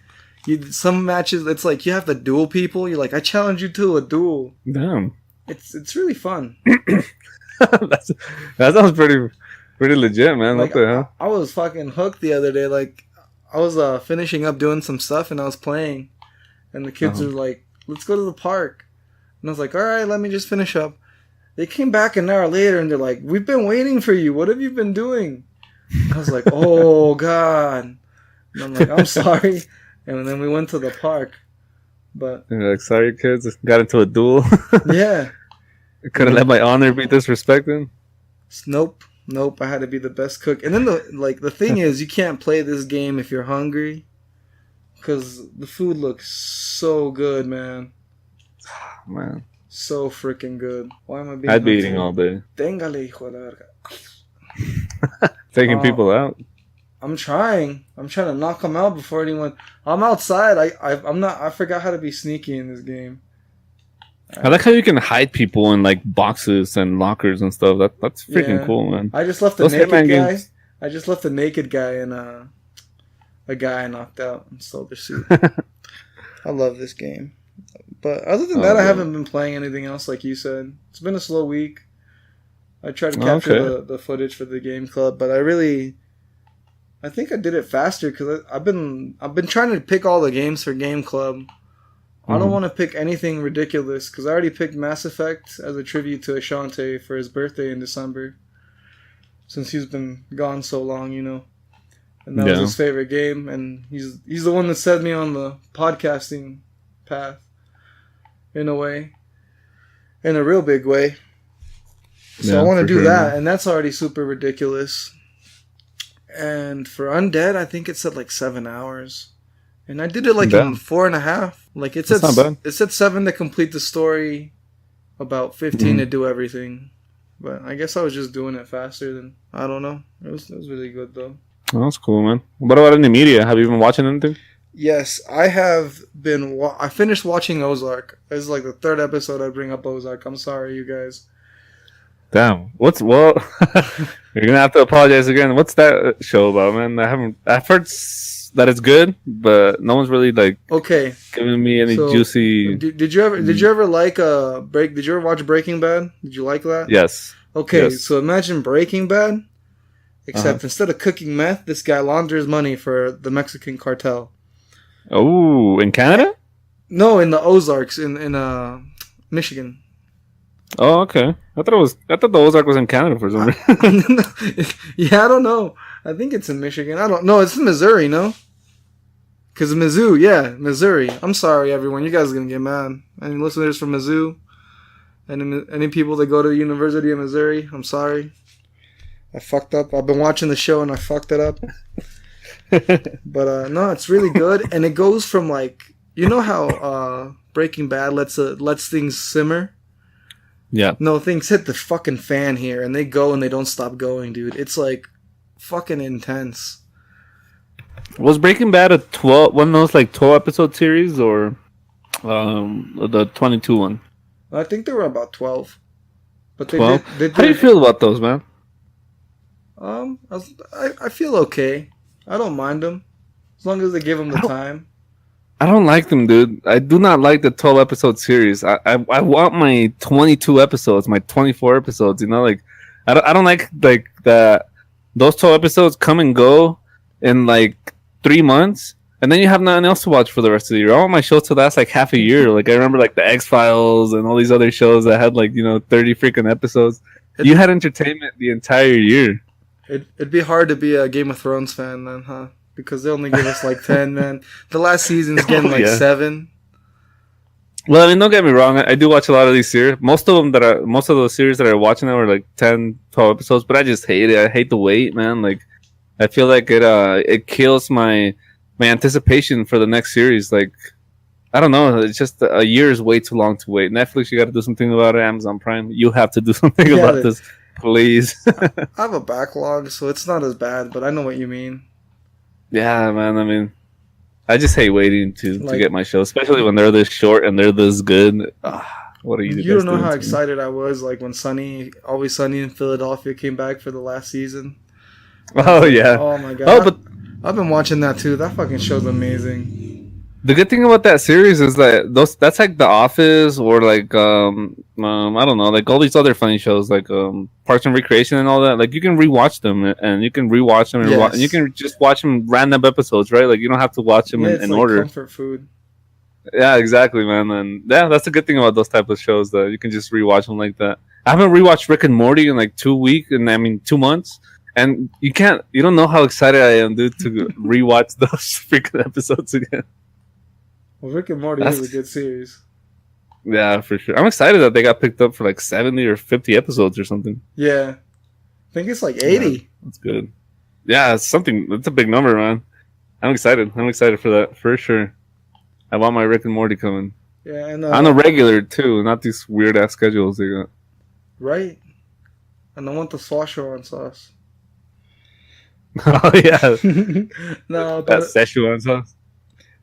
some matches. It's like you have to duel people. You're like, I challenge you to a duel. Damn, it's really fun. that sounds pretty legit, man. Like, what the hell? I was fucking hooked the other day. Like, I was finishing up doing some stuff, and I was playing, and the kids were like, "Let's go to the park," and I was like, "All right, let me just finish up." They came back an hour later, and they're like, "We've been waiting for you. What have you been doing?" I was like, "Oh God," and I'm like, "I'm sorry," and then we went to the park. But You're like, sorry, kids, got into a duel. yeah, Couldn't let my honor be disrespected. Nope. I had to be the best cook. And then the thing is, you can't play this game if you're hungry, because the food looks so good, man. Man, So freaking good. Why am I being? I'd be eating all day. Téngale, hijo de verga. Taking people out. I'm trying to knock them out before anyone. I'm outside. I'm not. I forgot how to be sneaky in this game. I like how you can hide people in like boxes and lockers and stuff. That's freaking cool, man. I just left Those naked Hitman guy. games. I just left a naked guy and a guy I knocked out and stole their suit. I love this game. But other than that, I haven't been playing anything else like you said. It's been a slow week. I tried to capture the footage for the game club, but I think I did it faster because I've been trying to pick all the games for game club. I don't want to pick anything ridiculous because I already picked Mass Effect as a tribute to Ashante for his birthday in December. Since he's been gone so long, you know. And that was his favorite game, and he's the one that set me on the podcasting path, in a way. In a real big way. So I want to do that, and that's already super ridiculous. And for Undead, I think it said like 7 hours. And I did it like in 4.5. Like it said 7 to complete the story, about 15 to do everything. But I guess I was just doing it faster than, I don't know. It was really good though. Oh, that's cool, man. What about any media? Have you been watching anything? Yes, I have been. I finished watching Ozark. This is like the 3rd episode I bring up Ozark. I'm sorry, you guys. Damn. You're gonna have to apologize again. What's that show about, man? I've heard that it's good, but no one's really like giving me any juicy. Did you ever like Did you ever watch Breaking Bad? Did you like that? Yes. Okay, so imagine Breaking Bad, except instead of cooking meth, this guy launders money for the Mexican cartel. Oh, in Canada? No, in the Ozarks in Michigan. Oh, okay. I thought the Ozark was in Canada for some reason. Yeah, I don't know. I think it's in Michigan. I don't know. It's in Missouri, no? Because Mizzou, Missouri. I'm sorry, everyone. You guys are going to get mad. Any listeners from Mizzou? Any people that go to the University of Missouri? I'm sorry. I fucked up. I've been watching the show and I fucked it up. But no, it's really good. And it goes from like, you know how Breaking Bad lets things simmer? Yeah. No, things hit the fucking fan here and they go and they don't stop going, dude. It's like fucking intense. Was Breaking Bad one of those like 12 episode series or the 22 one? I think they were about 12. But 12? How do you feel about those, man? I feel okay. I don't mind them as long as they give them the time. I don't like them, dude. I do not like the 12 episode series. I want my 22 episodes, my 24 episodes. You know, like I don't like that. Those 12 episodes come and go in like 3 months, and then you have nothing else to watch for the rest of the year. I want my shows to last like half a year. Like I remember like the X-Files and all these other shows that had like 30 freaking episodes. You had entertainment the entire year. It'd be hard to be a Game of Thrones fan then, huh? Because they only give us like 10, man. The last season's getting like 7. Well, I mean, don't get me wrong. I do watch a lot of these series. Most of those series that I'm watching now are like 10, 12 episodes. But I just hate it. I hate the wait, man. Like, I feel like it kills my anticipation for the next series. Like, I don't know. It's just a year is way too long to wait. Netflix, you got to do something about it. Amazon Prime, you have to do something about this, please. I have a backlog, so it's not as bad. But I know what you mean. Yeah, man. I mean, I just hate waiting to get my show, especially when they're this short and they're this good. What are you You guys don't know doing how to me? excited I was like when Always Sunny in Philadelphia came back for the last season. I was Oh like, yeah. oh my god. Oh, but I've been watching that too. That fucking show's amazing. the good thing about that series is that that's like The Office or like I don't know, like all these other funny shows like Parks and Recreation and all that. Like you can rewatch them and you can rewatch them and you Yes. can just watch them random episodes, right? Like you don't have to watch them Yeah, it's in like order. comfort food. Yeah, exactly, man. And yeah, that's the good thing about those type of shows that you can just rewatch them like that. I haven't rewatched Rick and Morty in like 2 weeks, and I mean 2 months. And you don't know how excited I am, dude, to rewatch those freaking episodes again. Well, Rick and Morty is a good series. Yeah, for sure. I'm excited that they got picked up for like 70 or 50 episodes or something. Yeah. I think it's like 80. Yeah, that's good. Yeah, it's something. That's a big number, man. I'm excited. I'm excited for that, for sure. I want my Rick and Morty coming. Yeah, and on a regular, too, not these weird-ass schedules they got. Right. And I want the Szechuan sauce. Oh, yeah. No, That but Szechuan sauce.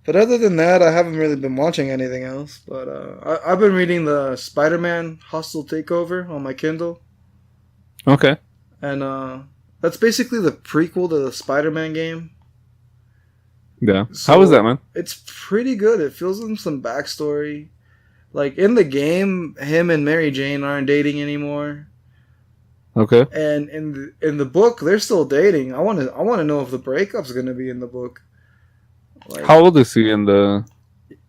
But other than that, I haven't really been watching anything else. But I've been reading the Spider-Man Hostile Takeover on my Kindle. Okay. And that's basically the prequel to the Spider-Man game. Yeah. So How was that, man? It's pretty good. It fills in some backstory. Like, in the game, him and Mary Jane aren't dating anymore. Okay. And in the book, they're still dating. I want to know if the breakup's going to be in the book. Like, How old is he in the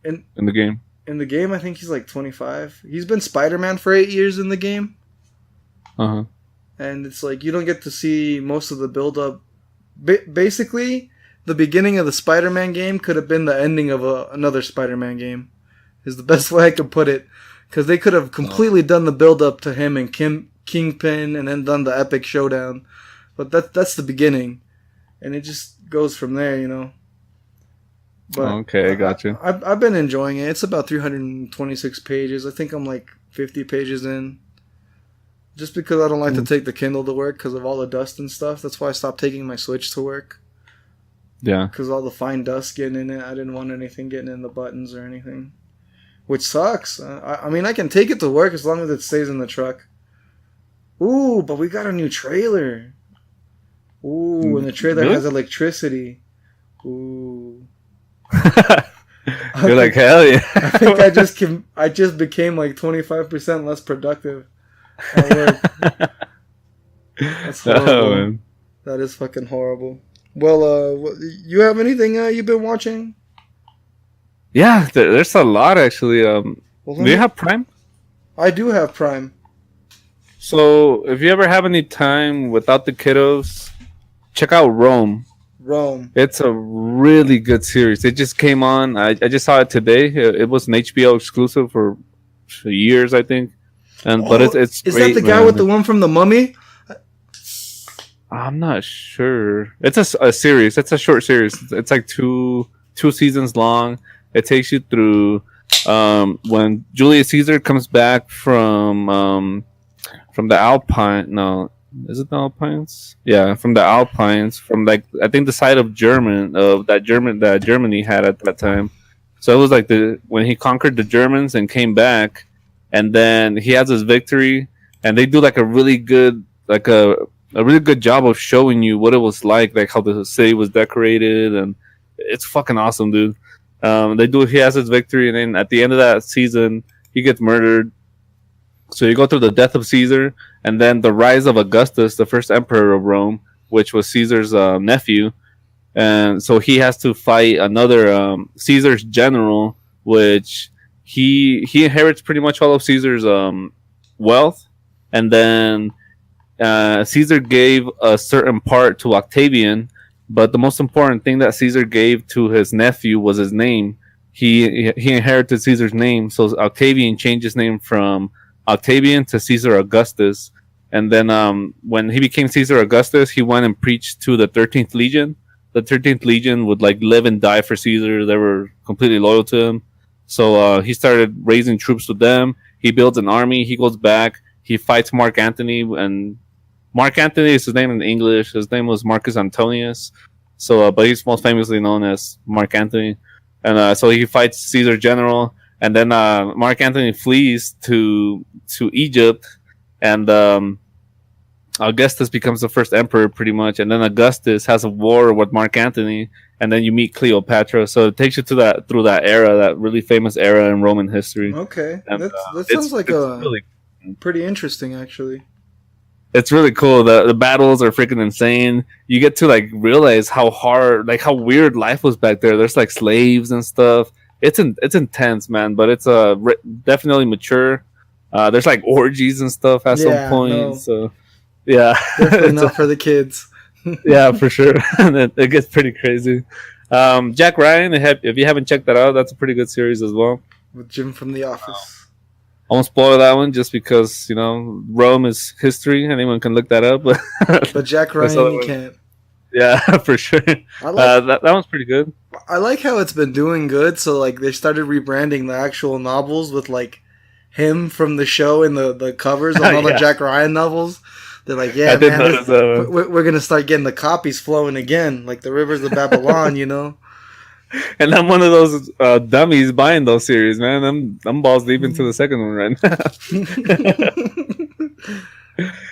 game? In the game, I think he's like 25. He's been Spider-Man for 8 years in the game. Uh-huh. And it's like you don't get to see most of the build-up. Basically, the beginning of the Spider-Man game could have been the ending of another Spider-Man game. Is the best way I could put it. Because they could have completely done the build-up to him and Kingpin and then done the epic showdown. But that's the beginning. And it just goes from there, you know. But okay, I got you. I've been enjoying it. It's about 326 pages. I think I'm like 50 pages in. Just because I don't like to take the Kindle to work because of all the dust and stuff. That's why I stopped taking my Switch to work. Yeah. Because all the fine dust getting in it. I didn't want anything getting in the buttons or anything. Which sucks. I mean, I can take it to work as long as it stays in the truck. Ooh, but we got a new trailer. Ooh, and the trailer Really? has electricity. Ooh. You're like, hell yeah. I think I just became like 25% less productive at work. That's horrible. Oh, man. That is fucking horrible. Well, you have anything you've been watching? Yeah, there's a lot actually. Well, Do you have Prime? I do have Prime. So if you ever have any time without the kiddos, check out Rome. It's a really good series. It just came on. I just saw it today. It was an HBO exclusive for years, I think. But it's is great, that the guy man. with the one from The Mummy? I'm not sure. It's a series. It's a short series. It's like two seasons long. It takes you through when Julius Caesar comes back from the Alpine. No, is it the Alpines? Yeah, from the Alpines, from like I think the side of that Germany had at that time. So it was like when he conquered the Germans and came back, and then he has his victory, and they do like a really good job of showing you what it was like how the city was decorated, and it's fucking awesome, dude. He has his victory, and then at the end of that season, he gets murdered. So you go through the death of Caesar, and then the rise of Augustus, the first emperor of Rome, which was Caesar's nephew. And so he has to fight another Caesar's general, which he inherits pretty much all of Caesar's wealth. And then Caesar gave a certain part to Octavian, but the most important thing that Caesar gave to his nephew was his name. He inherited Caesar's name, so Octavian changed his name from Octavian to Caesar Augustus. And then when he became Caesar Augustus, he went and preached to the 13th Legion. The 13th Legion would like live and die for Caesar. They were completely loyal to him. So he started raising troops with them. He builds an army. He goes back. He fights Mark Antony, and Mark Antony is his name in English. His name was Marcus Antonius. So, but he's most famously known as Mark Antony. And so he fights Caesar general. and then Mark Antony flees to Egypt, and Augustus becomes the first emperor, pretty much, and then Augustus has a war with Mark Antony, and then you meet Cleopatra. So it takes you to through that era, that really famous era in Roman history. Okay, And, that sounds like really, pretty interesting, actually. it's really cool. The battles are freaking insane. You get to like realize how hard, like how weird life was back there. There's like slaves and stuff. It's intense, man, but it's definitely mature. There's like orgies and stuff at some point. No. So yeah, Definitely not for the kids. yeah, for sure. It gets pretty crazy. Jack Ryan, if you haven't checked that out, that's a pretty good series as well. With Jim from The Office. I won't spoil that one just because, you know, Rome is history. Anyone can look that up. But Jack Ryan, you can't. Yeah, for sure. That one's pretty good. I like how it's been doing good. So, like, they started rebranding the actual novels with, like, him from the show in the covers on all the Jack Ryan novels. They're like, yeah, man, we're going to start getting the copies flowing again, like the rivers of Babylon, you know? And I'm one of those dummies buying those series, man. I'm balls deep into the second one right now.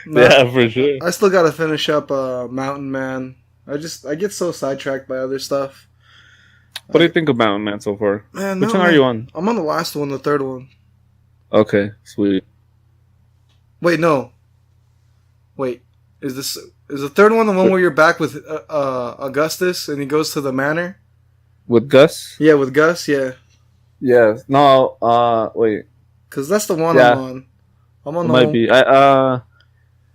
Yeah, for sure. I still got to finish up Mountain Man. I get so sidetracked by other stuff. What do you think of Mountain Man so far? Man, which one are you on? I'm on the last one, the third one. Okay, sweet. Wait, no. Wait, is the third one the one where you're back with Augustus and he goes to the manor? With Gus? Yeah, with Gus, yeah. Yeah. No, wait. Because that's the one I'm on. I'm on the might be. That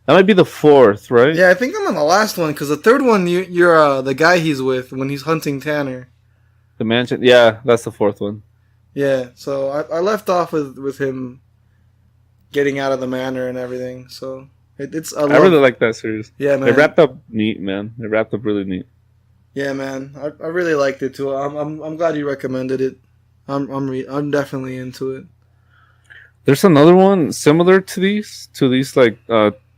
might be the fourth, right? Yeah, I think I'm on the last one because the third one you're the guy he's with when he's hunting Tanner. The mansion? Yeah, that's the fourth one. Yeah, so I left off with him getting out of the manor and everything, so... I really like that series. Yeah, man. It wrapped up neat, man. It wrapped up really neat. Yeah, man. I really liked it too. I'm glad you recommended it. I'm definitely into it. There's another one similar to these like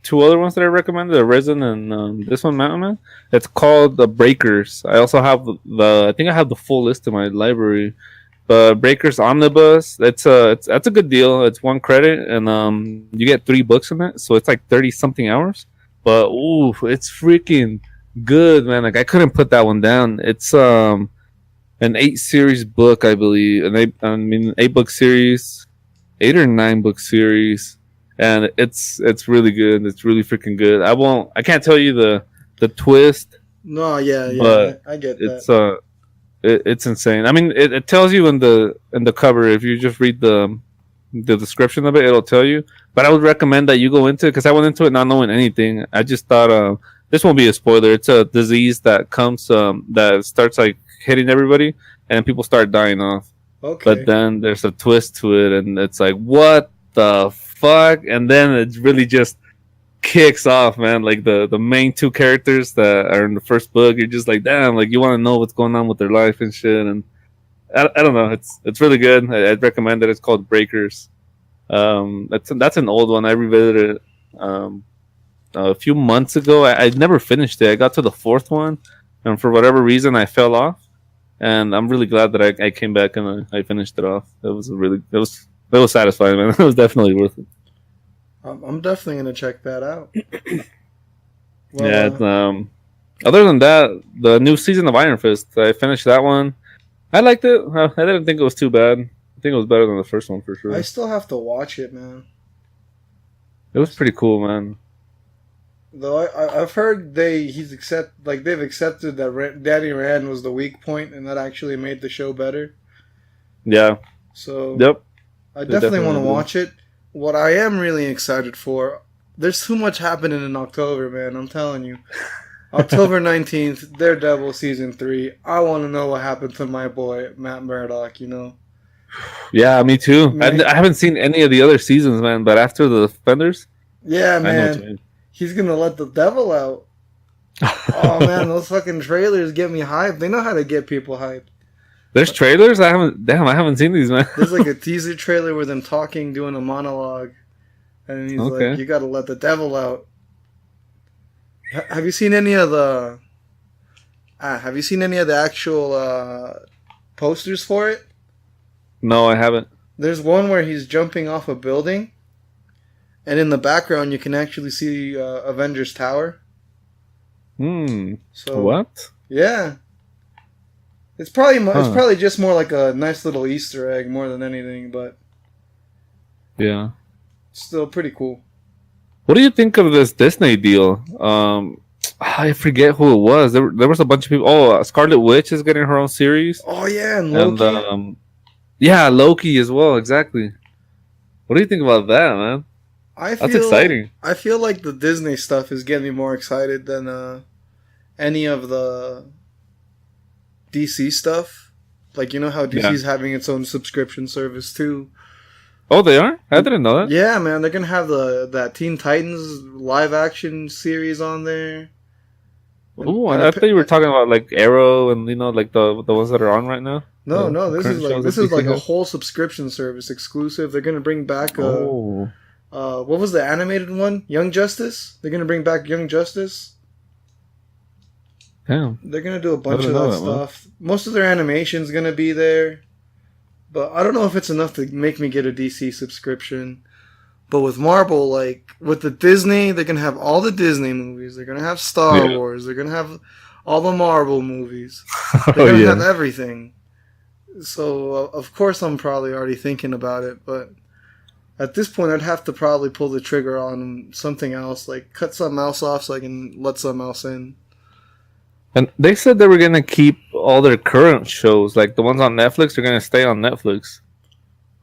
two other ones that I recommended, The Risen and this one, Mountain Man. It's called The Breakers. I also have I think I have the full list in my library. But Breakers Omnibus, that's a good deal. It's one credit, and you get 3 books in it, so it's like 30-something hours. But ooh, it's freaking good, man. Like I couldn't put that one down. It's an 8-series book, I believe, an 8-book series, 8 or 9 book series, and it's really good. It's really freaking good. I can't tell you the twist. No, yeah, I get that. It's insane. I mean, it tells you in the cover. If you just read the description of it, it'll tell you. But I would recommend that you go into it because I went into it not knowing anything. I just thought this won't be a spoiler. It's a disease that comes that starts like hitting everybody, and people start dying off. Okay. But then there's a twist to it, and it's like, what the fuck? And then it really just kicks off, man. Like the main 2 characters that are in the first book, you're just like, damn, like you want to know what's going on with their life and shit. And I don't know, it's really good. I'd recommend it. It's called Breakers. That's an old one. I revisited it a few months ago. I never finished it. I got to the 4th one, and for whatever reason, I fell off. And I'm really glad that I came back and I finished it off. It was satisfying, man. It was definitely worth it. I'm definitely gonna check that out. Well, yeah. Other than that, the new season of Iron Fist, I finished that one. I liked it. I didn't think it was too bad. I think it was better than the first one for sure. I still have to watch it, man. It was pretty cool, man. Though I've heard they've accepted that Danny Rand was the weak point, and that actually made the show better. Yeah. So. Yep. I definitely want to watch it. What I am really excited for, there's too much happening in October, man. I'm telling you. October 19th, Daredevil Season 3. I want to know what happened to my boy, Matt Murdock, you know? Yeah, me too. I haven't seen any of the other seasons, man, but after the Defenders... Yeah, man. He's going to let the devil out. Oh, man, those fucking trailers get me hyped. They know how to get people hyped. There's trailers? I haven't seen these, man. There's like a teaser trailer with them talking, doing a monologue. And he's like, you got to let the devil out. Have you seen any of the actual posters for it? No, I haven't. There's one where he's jumping off a building, and in the background you can actually see Avengers Tower. So What? Yeah, it's probably just more like a nice little Easter egg more than anything, but Yeah. still pretty cool. What do you think of this Disney deal? I forget who it was. There was a bunch of people. Oh, Scarlet Witch is getting her own series, Oh yeah, and Loki. and yeah, Loki as well. Exactly. What do you think about that, man? That's exciting. I feel like the Disney stuff is getting me more excited than any of the DC stuff. Like, you know how DC's having its own subscription service too. Oh, they are? I didn't know that. Yeah, man, they're gonna have that Teen Titans live action series on there. Oh, I thought you were talking about like Arrow and like the ones that are on right now. No, this is like a whole subscription service exclusive. They're gonna bring back what was the animated one? Young Justice. They're gonna bring back Young Justice. Damn. They're gonna do a bunch of that stuff. Most of their animation's gonna be there, but I don't know if it's enough to make me get a DC subscription. But with Marvel, like with the Disney, they're gonna have all the Disney movies. They're gonna have Star Wars. They're gonna have all the Marvel movies. They're gonna have everything. So of course I'm probably already thinking about it, but at this point I'd have to probably pull the trigger on something else, like cut something else off so I can let something else in. And they said they were gonna keep all their current shows, like the ones on Netflix. They're gonna stay on Netflix.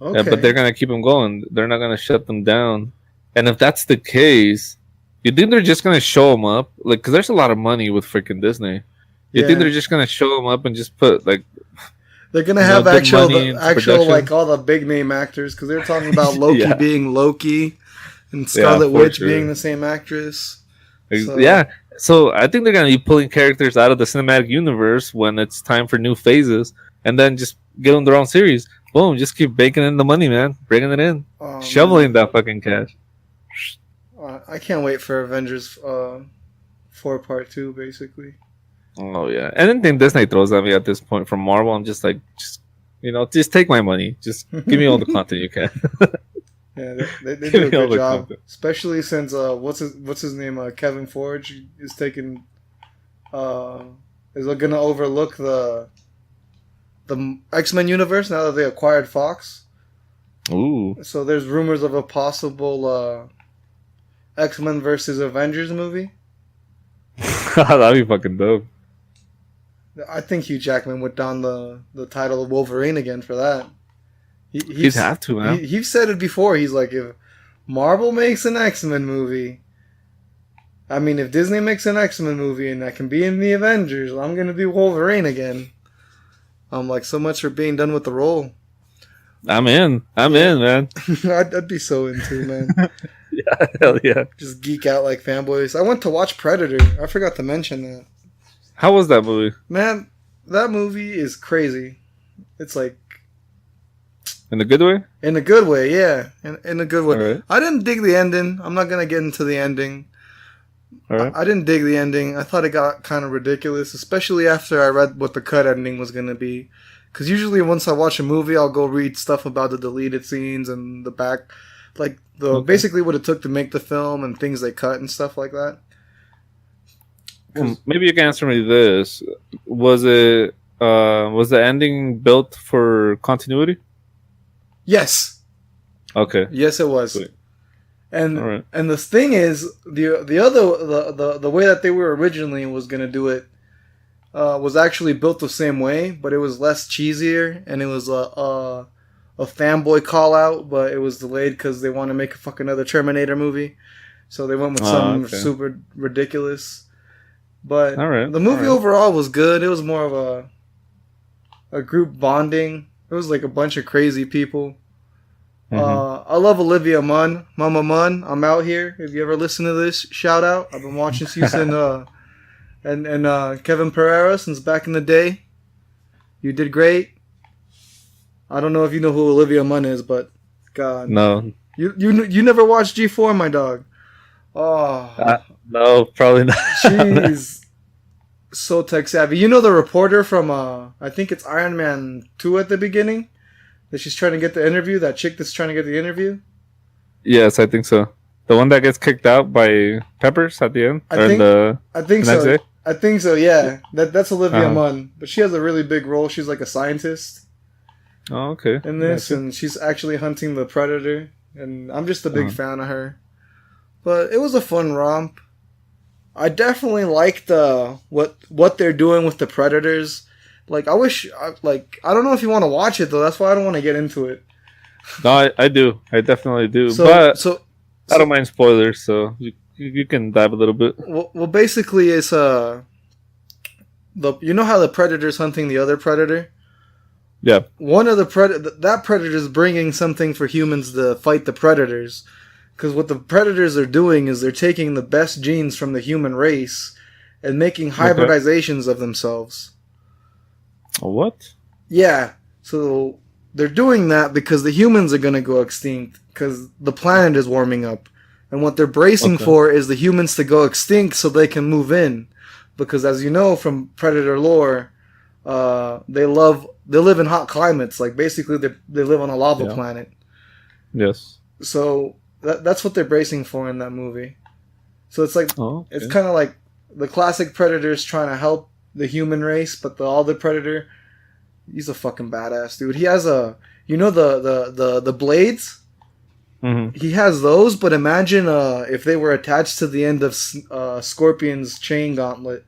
Okay. Yeah, but they're gonna keep them going. They're not gonna shut them down. And if that's the case, you think they're just gonna show them up? Like, because there's a lot of money with freaking Disney. You think they're just gonna show them up and just put like? They're gonna have actual like all the big name actors, because they're talking about Loki being Loki, and Scarlet Witch being the same actress. So. Yeah. So I think they're gonna be pulling characters out of the cinematic universe when it's time for new phases, and then just give them their own series. Boom! Just keep baking in the money, man. Bringing it in, shoveling that fucking cash. I can't wait for Avengers 4 Part 2, basically. Oh yeah, anything Disney throws at me at this point from Marvel, I'm just like, just take my money. Just give me all the content you can. Yeah, they do a good job, especially since what's his name? Kevin Forge is taking is going to overlook the X-Men universe now that they acquired Fox. Ooh! So there's rumors of a possible X-Men versus Avengers movie. That'd be fucking dope. I think Hugh Jackman would don the title of Wolverine again for that. He'd have to, man. He's said it before. He's like, if Marvel makes an X-Men movie, I mean, if Disney makes an X-Men movie and I can be in the Avengers, I'm going to be Wolverine again. I'm like, so much for being done with the role. I'm in, man. I'd be so into, man. Yeah, hell yeah. Just geek out like fanboys. I went to watch Predator. I forgot to mention that. How was that movie? Man, that movie is crazy. It's like... In a good way? In a good way, yeah. In a good way. Right. I didn't dig the ending. I'm not going to get into the ending. Right. I didn't dig the ending. I thought it got kind of ridiculous, especially after I read what the cut ending was going to be. Because usually once I watch a movie, I'll go read stuff about the deleted scenes and the back... Like, basically what it took to make the film and things they cut and stuff like that. Well, maybe you can answer me this. Was the ending built for continuity? Yes. Okay. Yes, it was. Sweet. And the thing is, the way that they were originally was going to do it was actually built the same way, but it was less cheesier, and it was a fanboy call out, but it was delayed because they want to make a fucking other Terminator movie, so they went with something super ridiculous. But the movie overall was good. It was more of a group bonding. It was like a bunch of crazy people. Mm-hmm. I love Olivia Munn, Mama Munn. I'm out here. If you ever listen to this, shout out. I've been watching you since and Kevin Pereira since back in the day. You did great. I don't know if you know who Olivia Munn is, but God, no. You never watched G4, my dog. Oh, no, probably not. She's so tech savvy. You know the reporter from I think it's Iron Man 2 at the beginning, that she's trying to get the interview. That chick that's trying to get the interview. Yes, I think so. The one that gets kicked out by Peppers at the end? I think so. Day? I think so, yeah. That's Olivia Munn. But she has a really big role. She's like a scientist. Oh, okay. In this, and she's actually hunting the predator. And I'm just a big fan of her. But it was a fun romp. I definitely like what they're doing with the predators. Like, I don't know if you want to watch it, though. That's why I don't want to get into it. No, I do. I definitely do. But I don't mind spoilers, so you can dive a little bit. Well, basically, it's you know how the predator's hunting the other predator? Yeah. One of that predator is bringing something for humans to fight the predators. Because what the predators are doing is they're taking the best genes from the human race and making hybridizations of themselves. What? Yeah. So they're doing that because the humans are going to go extinct because the planet is warming up. And what they're bracing for is the humans to go extinct so they can move in. Because as you know from predator lore, they live in hot climates. Like basically they live on a lava planet. Yes. So that's what they're bracing for in that movie. So it's like it's kind of like the classic predators trying to help the human race, but the other predator, he's a fucking badass dude. He has the blades. Mm-hmm. He has those, but imagine if they were attached to the end of Scorpion's chain gauntlet.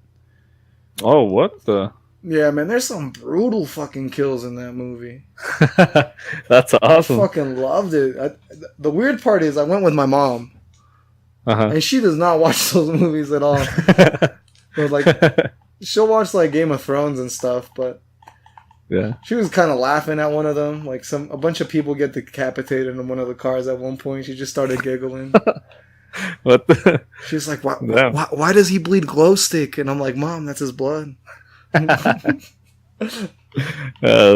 Oh, what the? Yeah, man, there's some brutal fucking kills in that movie. That's awesome. I fucking loved it. The weird part is I went with my mom. And she does not watch those movies at all. But, like, she'll watch, like, Game of Thrones and stuff, but yeah, she was kind of laughing at one of them. Like, a bunch of people get decapitated in one of the cars at one point. She just started giggling. What the? She's like, why does he bleed glow stick? And I'm like, Mom, that's his blood. Oh,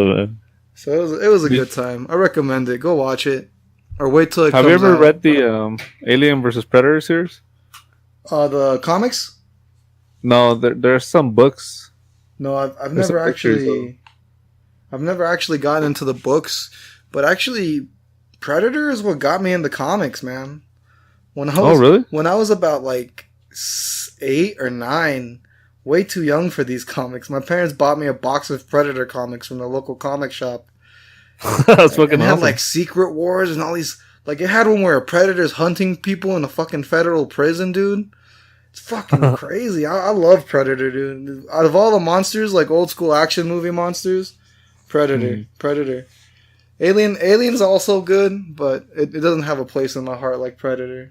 man. So it was a good time. I recommend it. Go watch it, or wait till it comes out. Have you ever read the Alien versus Predator series? The comics? No, there's some books. No, I've never actually. I've never actually gotten into the books, but actually, Predator is what got me into comics, man. Really? When I was about like 8 or 9. Way too young for these comics. My parents bought me a box of Predator comics from the local comic shop. That's fucking awesome. It had like Secret Wars and all these. Like it had one where a predator's hunting people in a fucking federal prison, dude. It's fucking crazy. I love Predator, dude. Out of all the monsters, like old school action movie monsters, Predator. Alien's also good, but it doesn't have a place in my heart like Predator.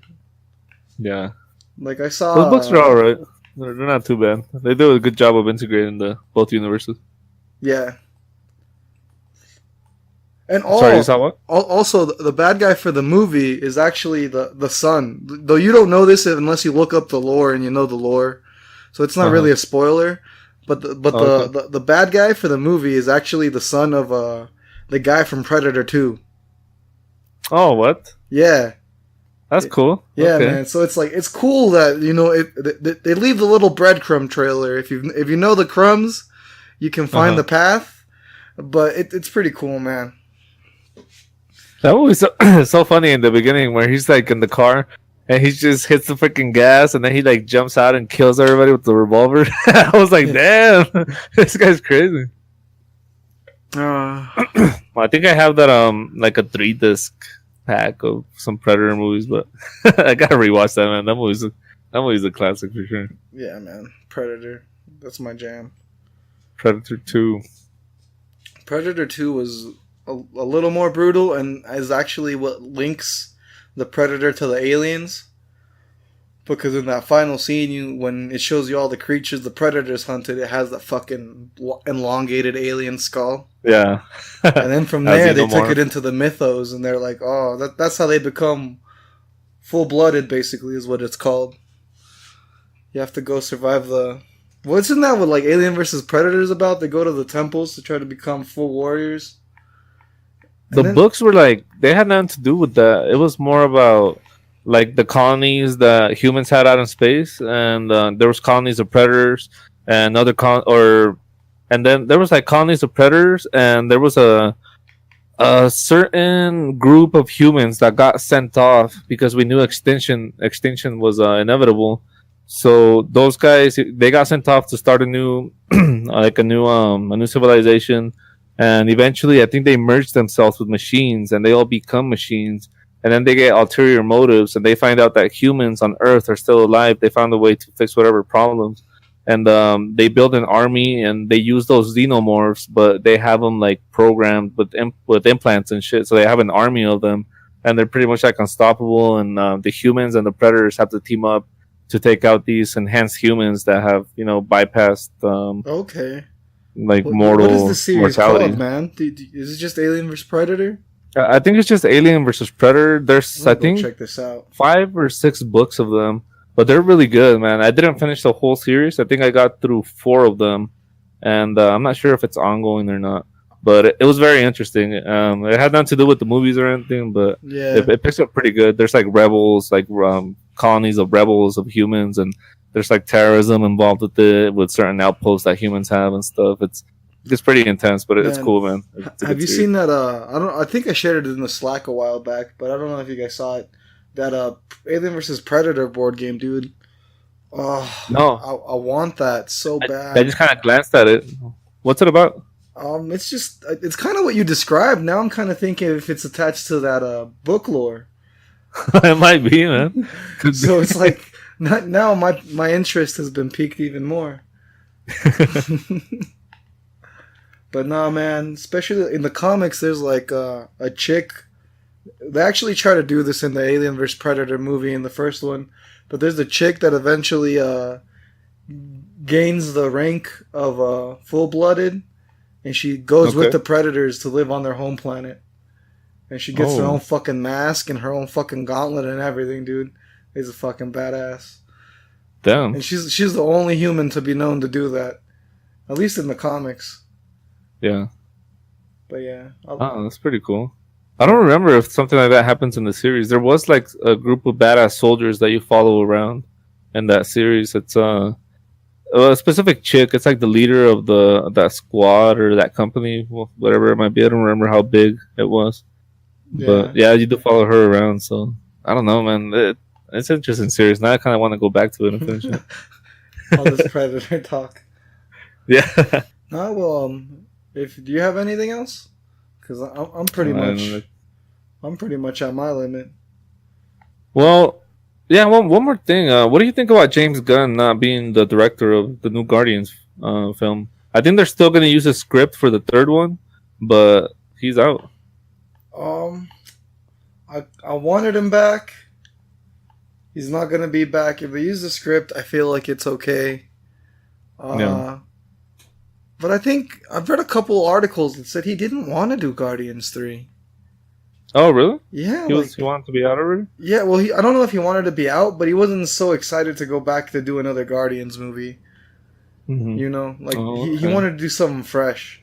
Yeah. Like I saw. Those books are alright. They're not too bad. They do a good job of integrating both universes. Yeah. And sorry, you saw what? Also, the bad guy for the movie is actually the son. Though you don't know this unless you look up the lore and you know the lore, so it's not really a spoiler. But the bad guy for the movie is actually the son of the guy from Predator 2. Oh, what? Yeah. That's cool. Yeah, man. So it's like it's cool that they leave the little breadcrumb trailer. If you know the crumbs, you can find the path. But it's pretty cool, man. That was so funny in the beginning where he's like in the car and he just hits the freaking gas and then he like jumps out and kills everybody with the revolver. I was like, damn, this guy's crazy. I think I have that like a 3-disc pack of some Predator movies, but I gotta rewatch that, man. That movie's a classic for sure. Yeah, man. Predator. That's my jam. Predator 2. Predator 2 was a little more brutal and is actually what links the Predator to the aliens. Because in that final scene, when it shows you all the creatures the Predators hunted, it has that fucking elongated alien skull. Yeah. And then from there, they took it into the mythos, and they're like, oh, that's how they become full-blooded, basically, is what it's called. You have to go survive the... Wasn't that what, like, Alien vs. Predators about? They go to the temples to try to become full warriors? The books were like, they had nothing to do with that. It was more about... like the colonies that humans had out in space, and there was colonies of predators and other and then there was like colonies of predators, and there was a certain group of humans that got sent off because we knew extinction was inevitable. So those guys, they got sent off to start a new a new civilization, and eventually I think they merged themselves with machines and they all become machines. And then they get ulterior motives and they find out that humans on Earth are still alive. They found a way to fix whatever problems, and they build an army and they use those xenomorphs, but they have them like programmed with implants and shit. So they have an army of them, and they're pretty much like unstoppable. And the humans and the predators have to team up to take out these enhanced humans that have bypassed Okay. like What is the series mortality. called, man? Is it just Alien vs Predator? I think it's just Alien versus Predator. There's I Go think check this out. 5 or 6 books of them, but they're really good, man. I didn't finish the whole series. I think I got through 4 of them, and I'm not sure if it's ongoing or not. But it was very interesting. It had nothing to do with the movies or anything, but Yeah. it picks up pretty good. There's like rebels, like colonies of rebels of humans, and there's like terrorism involved with it, with certain outposts that humans have and stuff. It's pretty intense, but it's Man, cool, man. It's a Have good you series. seen that? I think I shared it in the Slack a while back, but I don't know if you guys saw it. That Alien vs Predator board game, dude. Oh No, I want that so bad. I just kind of glanced at it. What's it about? It's kind of what you described. Now I'm kind of thinking if it's attached to that book lore. It might be, man. Could So be. it's like now my interest has been piqued even more. But no, man, especially in the comics, there's like a chick. They actually try to do this in the Alien vs Predator movie in the first one, but there's a chick that eventually gains the rank of full-blooded, and she goes with Okay. the Predators to live on their home planet. And she gets her Oh. own fucking mask and her own fucking gauntlet and everything, dude. It's a fucking badass. Damn. And she's the only human to be known to do that, at least in the comics. Yeah. But yeah, Oh, that's pretty cool. I don't remember if something like that happens in the series. There was like a group of badass soldiers that you follow around in that series. It's a specific chick. It's like the leader of that squad or that company, whatever it might be. I don't remember how big it was, but yeah, you do follow her around. So I don't know, man. It's an interesting series. Now I kind of want to go back to it and finish it. all this Predator talk. Yeah. No, well, do you have anything else? Because I'm pretty much at my limit. Well, yeah. One more thing. What do you think about James Gunn not being the director of the new Guardians film? I think they're still going to use his script for the third one, but he's out. I wanted him back. He's not gonna be back. If they use the script, I feel like it's okay. Yeah. But I think I've read a couple articles that said he didn't want to do Guardians 3. Oh, really? Yeah, He wanted to be out already. yeah. Well, I don't know if he wanted to be out, but he wasn't so excited to go back to do another Guardians movie. Mm-hmm. You know, like Oh, he okay. wanted to do something fresh.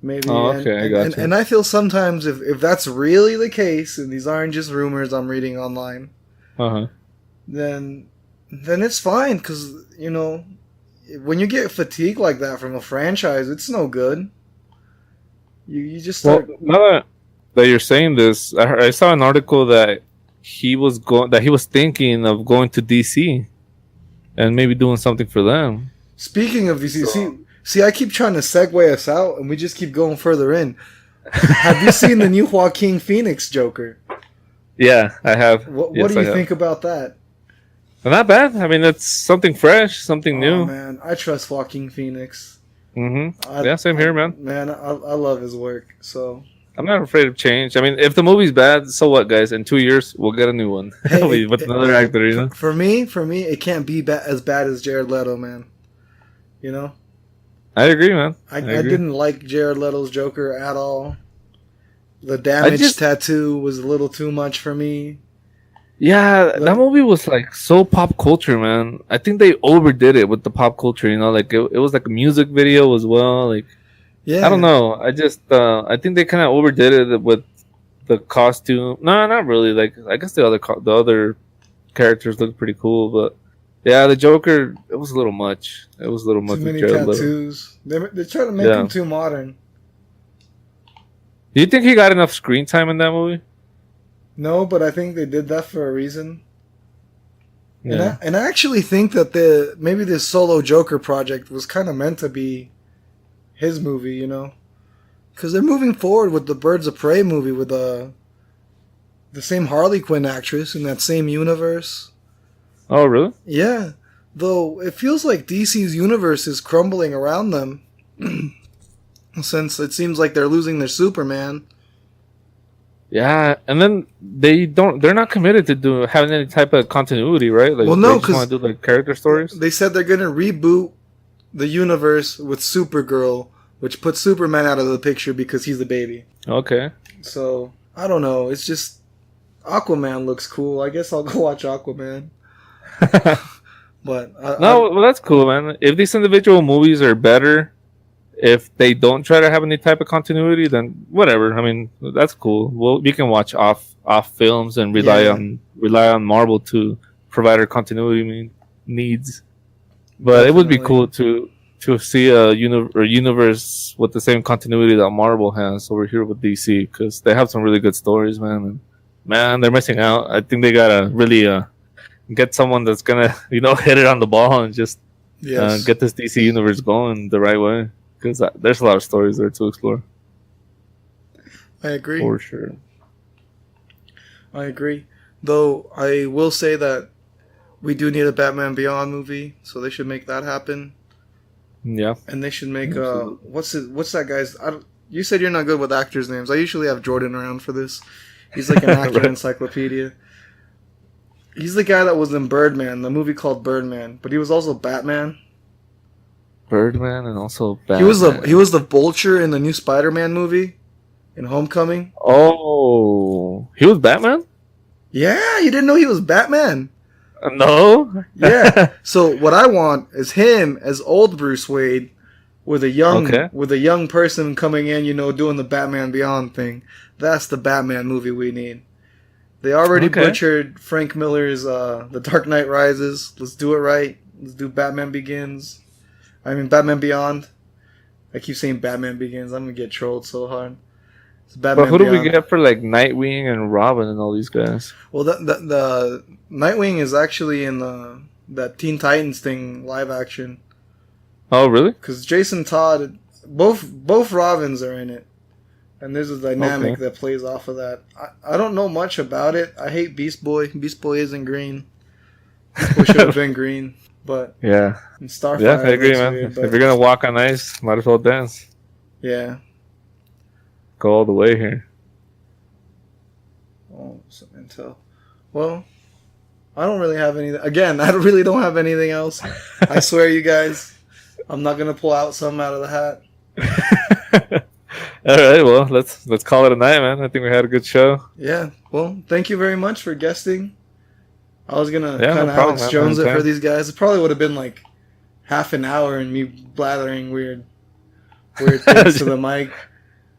Maybe. Oh, okay, I gotcha. And I feel sometimes if that's really the case, and these aren't just rumors I'm reading online, Uh-huh. then it's fine, because when you get fatigued like that from a franchise, it's no good. You just Well, start. now that you're saying this, I saw an article that he was thinking of going to DC and maybe doing something for them. Speaking of DC, see, I keep trying to segue us out, and we just keep going further in. Have you seen the new Joaquin Phoenix Joker? Yeah, I have. What Yes, do I you have. think about that? Not bad. I mean, it's something fresh, something Oh new. man, I trust Joaquin Phoenix. Mm-hmm. Yeah, same here, man. Man, I love his work. So I'm not afraid of change. I mean, if the movie's bad, so what, guys? In 2 years, we'll get a new one with another actor. You know. For me, it can't be as bad as Jared Leto, man. You know, I agree, man. I agree. didn't like Jared Leto's Joker at all. The damage tattoo was a little too much for me. Yeah, that movie was like so pop culture, man. I think they overdid it with the pop culture. You know, like it was like a music video as well. Like, Yeah, I don't know. I think they kind of overdid it with the costume. No, not really. Like, I guess the other characters look pretty cool, but yeah, the Joker, it was a little much. It was a little much too with many Jared Leto. tattoos. They try to make Yeah. him too modern. Do you think he got enough screen time in that movie? No, but I think they did that for a reason. Yeah. And I actually think that maybe this solo Joker project was kind of meant to be his movie, you know? Because they're moving forward with the Birds of Prey movie with the same Harley Quinn actress in that same universe. Oh, really? Yeah. Though it feels like DC's universe is crumbling around them since it seems like they're losing their Superman. Yeah, and then they're not committed to having any type of continuity, right? Like, Well, no, they just want to do like character stories. They said they're going to reboot the universe with Supergirl, which puts Superman out of the picture because he's a baby. Okay. So, I don't know. It's just Aquaman looks cool. I guess I'll go watch Aquaman. But well, that's cool, man. If these individual movies are better, if they don't try to have any type of continuity, then whatever. I mean, that's cool. Well, we can watch off films and rely on Marvel to provide our continuity needs. But Definitely. It would be cool to see a universe with the same continuity that Marvel has over here with DC, because they have some really good stories, man. And, man, they're missing out. I think they gotta really get someone that's gonna hit it on the ball and just get this DC universe going the right way. Because there's a lot of stories there to explore. I agree. For sure. I agree. Though I will say that we do need a Batman Beyond movie, so they should make that happen. Yeah. And they should make what's that guy's? You said you're not good with actors' names. I usually have Jordan around for this. He's like an actor Right. encyclopedia. He's the guy that was in Birdman, the movie called Birdman, but he was also Batman. Birdman and also Batman. He was the Vulture in the new Spider-Man movie, in Homecoming. Oh, he was Batman? Yeah, you didn't know he was Batman? No. Yeah. So what I want is him as old Bruce Wayne, with a young person coming in, doing the Batman Beyond thing. That's the Batman movie we need. They already butchered Frank Miller's The Dark Knight Rises. Let's do it right. Let's do Batman Beyond. I keep saying Batman Begins. I'm going to get trolled so hard. It's Batman But who Beyond. do we get for like Nightwing and Robin and all these guys? Well, the Nightwing is actually in that Teen Titans thing, live action. Oh, really? Because Jason Todd, both Robins are in it. And there's a dynamic that plays off of that. I don't know much about it. I hate Beast Boy. Beast Boy isn't green. Beast Boy should have been green. But yeah, Starfire. Yeah, I agree, man. Weird, if you're gonna walk on ice, might as well dance. Yeah, go all the way here. Oh, some intel. Well, I don't really have anything. Again, I really don't have anything else. I swear, you guys, I'm not gonna pull out something out of the hat. All right, well, let's call it a night, man. I think we had a good show. Yeah. Well, thank you very much for guesting. I was gonna kind of Alex Jones it for these guys. It probably would have been like half an hour and me blathering weird things to the mic.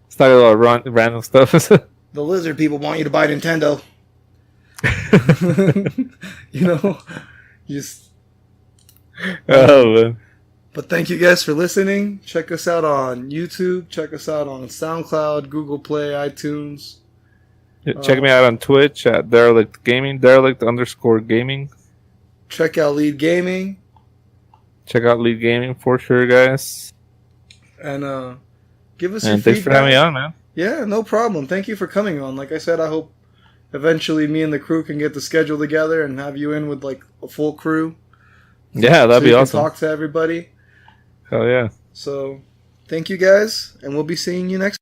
It's talking about random stuff. The lizard people want you to buy Nintendo. Just. Oh man. But thank you guys for listening. Check us out on YouTube. Check us out on SoundCloud, Google Play, iTunes. Check me out on Twitch at Derelict Gaming, Derelict_gaming. Check out Lead Gaming. Check out Lead Gaming for sure, guys. And give us your feedback. Thanks for having me on, man. Yeah, no problem. Thank you for coming on. Like I said, I hope eventually me and the crew can get the schedule together and have you in with like a full crew. Yeah, that'd be awesome. Talk to everybody. Hell yeah. So, thank you guys, and we'll be seeing you next